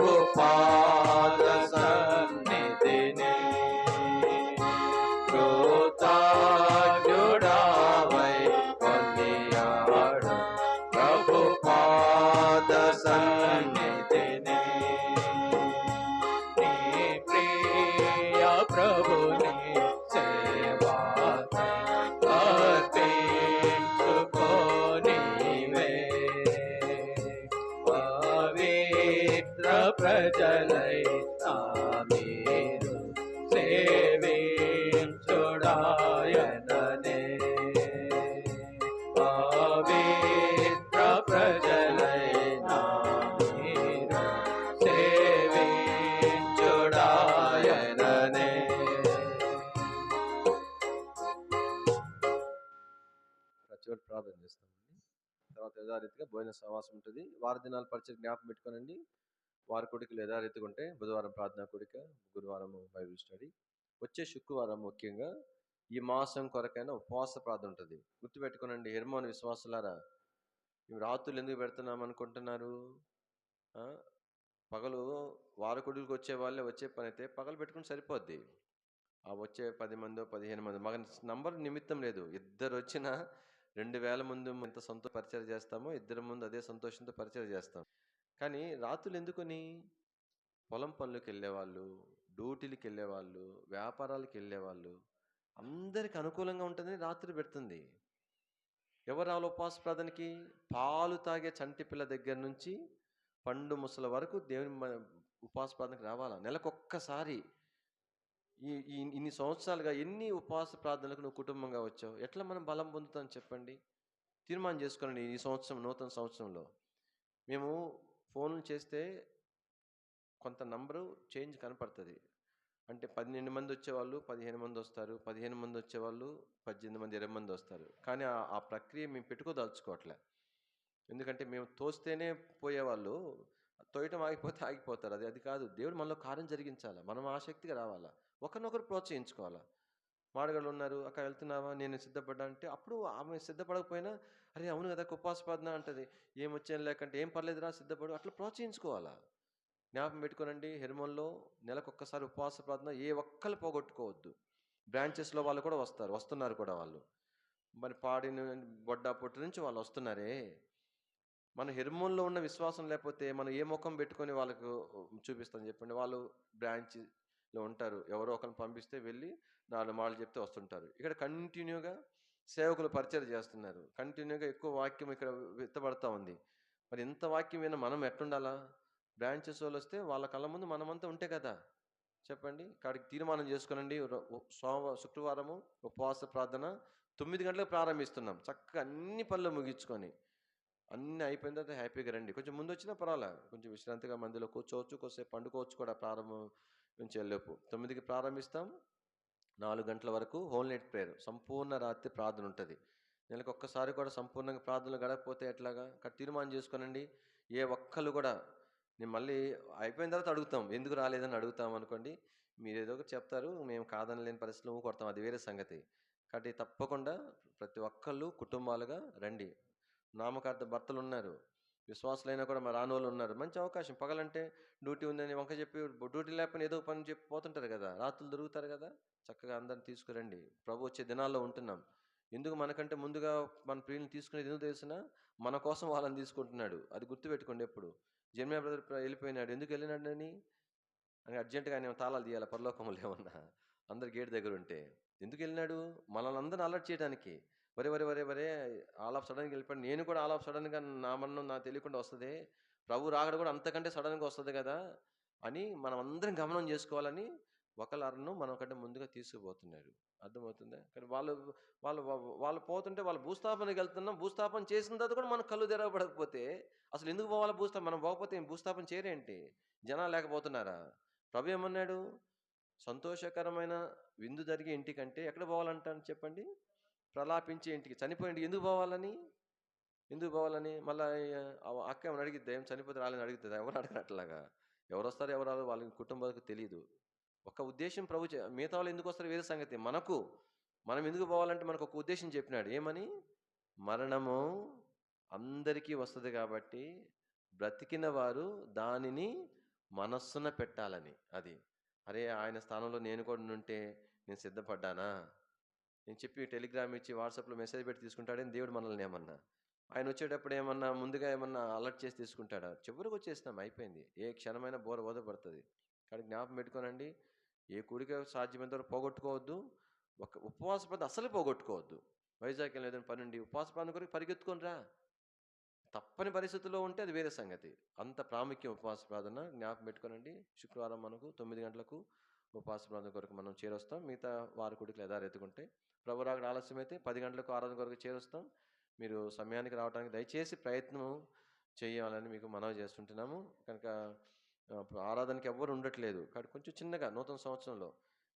ప్రభు పాద సన్నిధిని కృతజ్ఞుడవై కొనియాడు ప్రభు పాద సన్నిధిని నీ ప్రియ ప్రభుని సేవాకై అర్పించుకోనివే పవిత్ర ప్రజలై నా మీరు సేవించుడాయననే పవిత్ర ప్రజలై నా మీరు సేవించుడాయననే. ప్రతి ప్రార్థన చేస్తామండి. తర్వాత యథారీతిగా భోజన సమాసం ఉంటుంది. వార దినాల పరిచయం జ్ఞాపకం పెట్టుకోనండి. వారి కొడుకులు యథారీతిగా ఉంటే బుధవారం ప్రార్థనా కోడిక, గురువారం బైబిల్ స్టడీ. వచ్చే శుక్రవారం ముఖ్యంగా ఈ మాసం కొరకైనా ఉపవాస ప్రార్థన ఉంటుంది. గుర్తుపెట్టుకోనండి హెర్మోన్ విశ్వాసులారా, మేము రాత్రులు ఎందుకు పెడుతున్నాం అనుకుంటున్నారు? పగలు వారకుడికి వచ్చే వాళ్ళే వచ్చే పని అయితే పగలు పెట్టుకుని సరిపోద్ది. ఆ వచ్చే 10 మందో 15 మంది మగ నంబర్ నిమిత్తం లేదు. ఇద్దరు వచ్చినా 2000 ముందు ఎంత పరిచయం చేస్తామో ఇద్దరి ముందు అదే సంతోషంతో పరిచయం చేస్తాం. కానీ రాత్రులు ఎందుకని? పొలం పనులకు వెళ్ళేవాళ్ళు, డ్యూటీలకు వెళ్ళేవాళ్ళు, వ్యాపారాలకు వెళ్ళేవాళ్ళు అందరికి అనుకూలంగా ఉంటుందని రాత్రి పెడుతుంది. ఎవరు రావాలి ఉపవాస ప్రార్థనకి? పాలు తాగే చంటి పిల్ల దగ్గర నుంచి పండు ముసల వరకు దేవుని ఉపవాస ప్రార్థనకి రావాలా. నెలకొక్కసారి. ఇన్ని సంవత్సరాలుగా ఎన్ని ఉపవాస ప్రార్థనలకు నువ్వు కుటుంబంగా వచ్చావు? ఎట్లా మనం బలం పొందుతాం చెప్పండి? తీర్మానం చేసుకోండి. ఈ సంవత్సరం నూతన సంవత్సరంలో మేము ఫోన్లు చేస్తే కొంత నంబరు చేంజ్ కనపడుతుంది. అంటే 12 మంది వచ్చేవాళ్ళు 15 మంది వస్తారు, 15 మంది వచ్చేవాళ్ళు 18 మంది 20 మంది వస్తారు. కానీ ఆ ప్రక్రియ మేము పెట్టుకోదలుచుకోవట్లే. ఎందుకంటే మేము తోస్తేనే పోయేవాళ్ళు తోయటం ఆగిపోతారు. అది కాదు. దేవుడు మనలో కార్యం జరిగించాలా, మనం ఆసక్తిగా రావాలా, ఒకరినొకరు ప్రోత్సహించుకోవాలా. మాడగాళ్ళు ఉన్నారు, అక్క వెళ్తున్నావా, నేను సిద్ధపడ్డా అంటే అప్పుడు ఆమె సిద్ధపడకపోయినా అరే అవును కదా ఉపవాస ప్రార్థన అంటది, ఏమొచ్చాను లేకంటే ఏం పర్లేదురా సిద్ధపడు, అట్లా ప్రోత్సహించుకోవాలా. జ్ఞాపకం పెట్టుకోనండి, హెర్మోన్లో నెలకొక్కసారి ఉపవాస ప్రార్థన ఏ ఒక్కరు పోగొట్టుకోవద్దు. బ్రాంచెస్లో వాళ్ళు కూడా వస్తున్నారు కూడా వాళ్ళు. మరి పాడిన బొడ్డాపొట్టు నుంచి వాళ్ళు వస్తున్నారే. మన హెర్మోన్లో ఉన్న విశ్వాసం లేకపోతే మనం ఏ ముఖం పెట్టుకొని వాళ్ళకు చూపిస్తాం చెప్పండి? వాళ్ళు బ్రాంచ్లో ఉంటారు, ఎవరో ఒకరిని పంపిస్తే వెళ్ళి 4 మాటలు చెప్తే వస్తుంటారు. ఇక్కడ కంటిన్యూగా సేవకులు పరిచయం చేస్తున్నారు, కంటిన్యూగా ఎక్కువ వాక్యం ఇక్కడ విత్తబడతా ఉంది. మరి ఎంత వాక్యం విన్నా మనం ఎట్లుండాలా? బ్రాంచెస్ వాళ్ళు వస్తే వాళ్ళ కళ్ళ ముందు మనమంతా ఉంటే కదా చెప్పండి. కాడికి తీర్మానం చేసుకోనండి. శుక్రవారము ఉపవాస ప్రార్థన 9 గంటలకు ప్రారంభిస్తున్నాం. చక్కగా అన్ని పనులు ముగించుకొని అన్నీ అయిపోయిన తర్వాత హ్యాపీగా రండి. కొంచెం ముందు వచ్చినా పర్వాలా, కొంచెం విశ్రాంతిగా మందిలో కూర్చోవచ్చు, కొద్దిసేపు పండుకోవచ్చు కూడా. ప్రారంభం నుంచి వెళ్ళేపు 9కి ప్రారంభిస్తాం. 4 గంటల వరకు హోల్ నైట్ ప్రేయర్, సంపూర్ణ రాత్రి ప్రార్థన ఉంటుంది. నెలకు ఒక్కసారి కూడా సంపూర్ణంగా ప్రార్థనలు గడకపోతే ఎట్లాగా? తీర్మానం చేసుకోనండి. ఏ ఒక్కళ్ళు కూడా నేను మళ్ళీ అయిపోయిన తర్వాత అడుగుతాం, ఎందుకు రాలేదని అడుగుతాం అనుకోండి, మీరు ఏదో ఒకటి చెప్తారు, మేము కాదని లేని పరిస్థితులు కొడతాం, అది వేరే సంగతి. కాబట్టి తప్పకుండా ప్రతి ఒక్కళ్ళు కుటుంబాలుగా రండి. నామకార్థ భర్తలు ఉన్నారు, విశ్వాసులైనా కూడా మా రానోళ్ళు ఉన్నారు. మంచి అవకాశం. పగలంటే డ్యూటీ ఉందని వంక చెప్పి, డ్యూటీ లేకపోయినా ఏదో పని చెప్పి పోతుంటారు కదా, రాత్రులు దొరుకుతారు కదా. చక్కగా అందరిని తీసుకురండి. ప్రభు వచ్చే దినాల్లో ఉంటున్నాం. ఎందుకు మనకంటే ముందుగా మన ప్రియులను తీసుకునేది ఎందుకు తెలిసినా, మన కోసం వాళ్ళని తీసుకుంటున్నాడు. అది గుర్తుపెట్టుకోండి ఎప్పుడు. జర్మనీ బ్రదర్ వెళ్ళిపోయినాడు, ఎందుకు వెళ్ళినాడని అర్జెంటుగా ఆయన తాళాలు తీయాలి పరలోకంలో ఏమన్నా అందరు గేట్ దగ్గర ఉంటే. ఎందుకు వెళ్ళినాడు? మనల్ని అందరిని అలర్ట్ చేయడానికి. వరే ఆల్ ఆఫ్ సడన్గా వెళ్ళిపోయాడు. నేను కూడా ఆల్ ఆఫ్ సడన్గా నా మరణం నాకు తెలియకుండా వస్తుంది, ప్రభు రాకడ కూడా అంతకంటే సడన్గా వస్తుంది కదా అని మనం అందరం గమనం చేసుకోవాలని ఒకళ్ళను మనం కంటే ముందుగా తీసుకుపోతున్నాడు. అర్థమవుతుందా? కానీ వాళ్ళు పోతుంటే వాళ్ళు భూస్థాపనకి వెళ్తున్నాం. భూస్థాపన చేసిన తర్వాత కూడా మనం కళ్ళు తెరవబడకపోతే అసలు ఎందుకు పోవాలా భూస్థాపన? మనం పోకపోతే భూస్థాపన చేయరేంటి? జనాలు లేకపోతున్నారా? ప్రభు ఏమన్నాడు? సంతోషకరమైన విందు జరిగే ఇంటికంటే ఎక్కడ పోవాలంటాను చెప్పండి? ప్రలాపించే ఇంటికి. చనిపోయే ఇంటికి ఎందుకు పోవాలని మళ్ళీ అక్క ఏమని అడిగిద్దా? ఏం చనిపోతే రాలని అడుగుతుందా? ఎవరు అడగనట్లాగా. ఎవరు వస్తారు ఎవరు రాదు వాళ్ళ కుటుంబాలకు తెలియదు. ఒక ఉద్దేశం ప్రభు. మిగతా వాళ్ళు ఎందుకు వస్తారు వేరే సంగతి. మనం ఎందుకు పోవాలంటే మనకు ఒక ఉద్దేశం చెప్పినాడు. ఏమని? మరణము అందరికీ వస్తుంది కాబట్టి బ్రతికిన వారు దానిని మనస్సున పెట్టాలని. అది అరే ఆయన స్థానంలో నేను కూడా ఉంటే నేను సిద్ధపడ్డానా, నేను చెప్పి టెలిగ్రామ్ ఇచ్చి వాట్సాప్లో మెసేజ్ పెట్టి తీసుకుంటాడని దేవుడు మనల్ని ఏమన్నా, ఆయన వచ్చేటప్పుడు ఏమన్నా ముందుగా ఏమన్నా అలర్ట్ చేసి తీసుకుంటాడా? చివరికి వచ్చేసినాం, అయిపోయింది. ఏ క్షణమైనా బోధపడుతుంది. కానీ జ్ఞాపకం పెట్టుకోనండి, ఏ కూడిక సాధ్యమైనంత వరకు పోగొట్టుకోవద్దు. ఒక ఉపవాస ప్రార్థన అసలు పోగొట్టుకోవద్దు. వైజాగ్ ఏదైనా పని ఉండి ఉపవాస ప్రార్థన కొరకు పరిగెత్తుకొని రా. తప్పని పరిస్థితుల్లో ఉంటే అది వేరే సంగతి. అంత ప్రాముఖ్యం ఉపవాస ప్రార్థన. జ్ఞాపకం పెట్టుకోనండి. శుక్రవారం మనకు 9 గంటలకు ఉపవాస ప్రార్థన కొరకు మనం చేరొస్తాం. మిగతా వారి కూడికలు యథారీతిగా ప్రభు రాకడ ఆలస్యమైతే 10 గంటలకు ఆరాధన కొరకు చేరొస్తాం. మీరు సమయానికి రావడానికి దయచేసి ప్రయత్నం చేయాలని మీకు మనవి చేస్తుంటున్నాము. కనుక ఆరాధనకి ఎవ్వరు ఉండట్లేదు. కాబట్టి కొంచెం చిన్నగా నూతన సంవత్సరంలో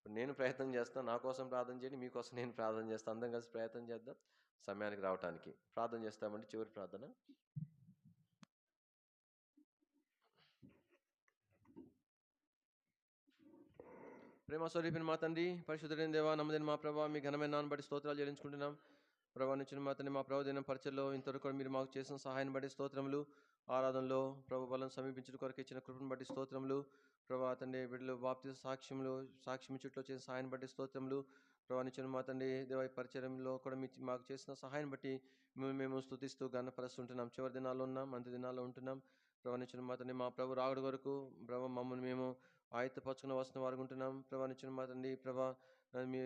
నేను ప్రయత్నం చేస్తాను, నా కోసం ప్రార్థన చేయండి, మీకోసం నేను ప్రార్థన చేస్తాను, అందరం కలిసి ప్రయత్నం చేద్దాం సమయానికి రావడానికి. ప్రార్థన చేస్తామండి. చివరి ప్రార్థన. ప్రేమ స్వరూపిన మా తండ్రి, పరిశుద్ధుడైన దేవా, నమ్మదైన మా ప్రభావ, మీ ఘనమైన నాన్న బట్టి స్తోత్రాలు చెల్లించుకుంటున్నాం. ప్రభావ నుంచి మా తండ్రి, మా ప్రభు దినం పరిచయలో ఇంతవరకు మీరు మాకు చేసిన సహాయాన్ని బట్టి స్తోత్రములు. ఆరాధనలో ప్రభు బలం సమీపించడం కొరకు ఇచ్చిన కృపను బట్టి స్తోత్రములు. ప్రభా తండ్రి, బిడ్డలు బాప్తి సాక్ష్యం చుట్టూ చేసిన సహాయాన్ని బట్టి స్తోత్రములు. ప్రభావ నుంచి మా తండ్రి దేవ పరిచయంలో కూడా మాకు చేసిన సహాయాన్ని బట్టి మేము స్తుతిస్తూ ఘనపరుస్తుంటున్నాం. చివరి దినాల్లో ఉన్నాం, అంత్య దినాల్లో ఉంటున్నాం. ప్రభావ నుంచి మా తండ్రి, మా ప్రభు రాకడ వరకు ప్రభావ మమ్మల్ని మేము ఆయత్తపరచుకుని వస్తున్న వారు ఉంటున్నాం. ప్రభా నుంచి మా తండ్రి, ప్రభా మీ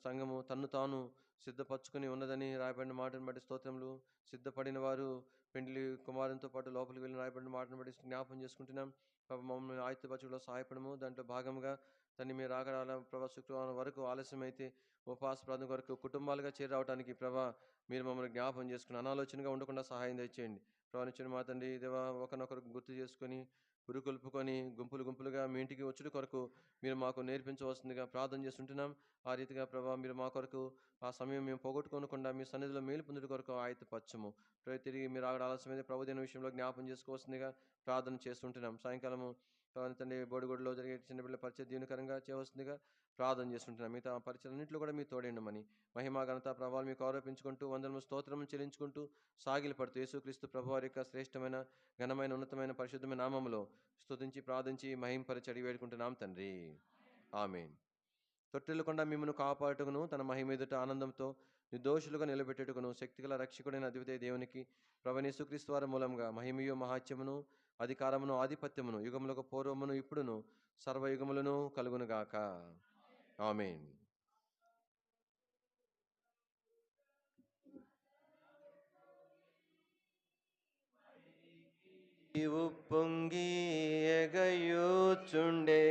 సంఘము తన్ను తాను సిద్ధపరచుకుని ఉన్నదని రాయబడిన మాటను బట్టి స్తోత్రములు. సిద్ధపడిన వారు పెండ్లి కుమారునితో పాటు లోపలికి వెళ్ళి రాయబడిన మాటను బట్టి జ్ఞాపం చేసుకుంటున్నాం. ప్రభా మమ్మల్ని ఆయత్తపరచులో సహాయపడము. దాంట్లో భాగంగా తన్ని మీరు రాకడాల ప్రభా శుక్రవారం వరకు ఆలస్యమైతే ఉపవాస ప్రార్థన కొరకు కుటుంబాలుగా చేరి రావడానికి ప్రభా మీరు మమ్మల్ని జ్ఞాపం చేసుకుని అనాలోచనగా ఉండకుండా సహాయం దయచేయండి. ప్రభా నుంచి మా తండ్రి దేవా ఒకరినొకరు గుర్తు చేసుకొని పురుకొల్పుకొని గుంపులుగా మీ ఇంటికి వచ్చుడు కొరకు మీరు మాకు నేర్పించవలసిందిగా ప్రార్థన చేస్తుంటున్నాం. ఆ రీతిగా ప్రభావ మీరు మా కొరకు ఆ సమయం మేము పోగొట్టుకోకుండా మీ సన్నిధిలో మేలు పొందుడు కొరకు ఆయత్తపరచము. తిరిగి మీరు ఆగడ ఆలస్యమైతే ప్రభుదిన విషయంలో జ్ఞాపం చేసుకోవాల్సిందిగా ప్రార్థన చేస్తుంటున్నాం. సాయంకాలము తండ్రి బోడిగొడలో జరిగే చిన్నపిల్లల పరిచయ దీవెనకరంగా చేయవలసిందిగా ప్రార్థన చేస్తుంటున్నాం. మిగతా పరిచయాలన్నింటిలో కూడా మీరు తోడేండమని మహిమా ఘనత ప్రభావాలు మీకు ఆరోపించుకుంటూ వందనము స్తోత్రము చెల్లించుకుంటూ సాగిలి పడుతూ యేసుక్రీస్తు ప్రభువారి యొక్క శ్రేష్టమైన ఘనమైన ఉన్నతమైన పరిశుద్ధమైన నామములో స్తుతించి ప్రార్థించి మహింపరిచి అడిగి వేడుకుంటున్నాం తండ్రి. ఆమేన్. తొట్టిల్లకుండా మిమ్మల్ని కాపాడుటకును తన మహిమ ఎదుట ఆనందంతో నిర్దోషులుగా నిలబెట్టుటకును శక్తిగల రక్షకుడైన అద్వితీయ దేవునికి ప్రభువైన యేసుక్రీస్తు వారి మూలంగా మహిమయు మహాత్యమును అధికారమును ఆధిపత్యమును యుగములకు పూర్వమును ఇప్పుడును సర్వయుగములను కలుగునుగాక. ఆమేన్. ఉప్పొంగి ఎగయూచుండే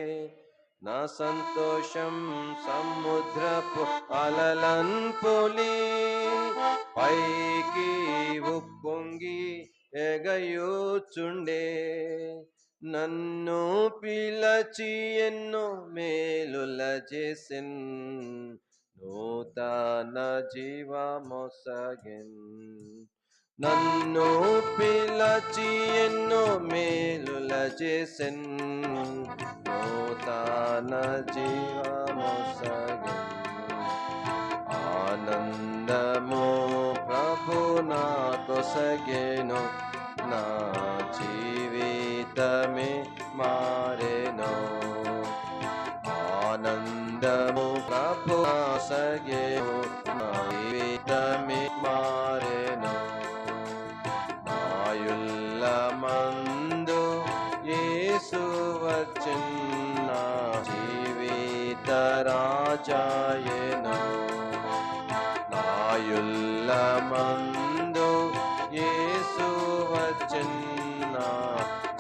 నా సంతోషం సముద్రపు అలలన్ పోలి పైకి ఉప్పొంగి ఎగయూచుండే నన్ను పిలచి ఎన్నో మేలుల చేసెన్ నూతన జీవమొసగెన్ నన్ను పిలచి ఎన్నో మేలుల చేసెన్ నూతన జీవమొసగెన్ ఆనందము ప్రభు నాకొసగెను నా జీవితమే మారెను ఆనందము ప్రభు నాకొసగెను నా జీవితమే మారెను మందు యేసు వచ్చిన జీవిత రాజాయను నాయుల్ల మందు యేసు వచ్చిన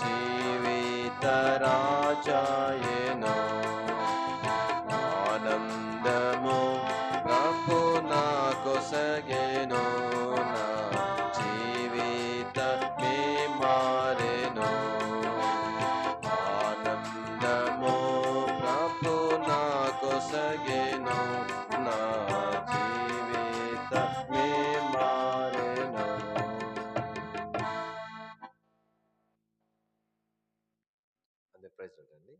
జీవిత రాజాయను ఆనందము ప్రభు నాకొసగెను నా మారెను ఆనందము ప్రభు నాకొసగెను నా జీవితమే మారెను. ప్రైజ్ అండి.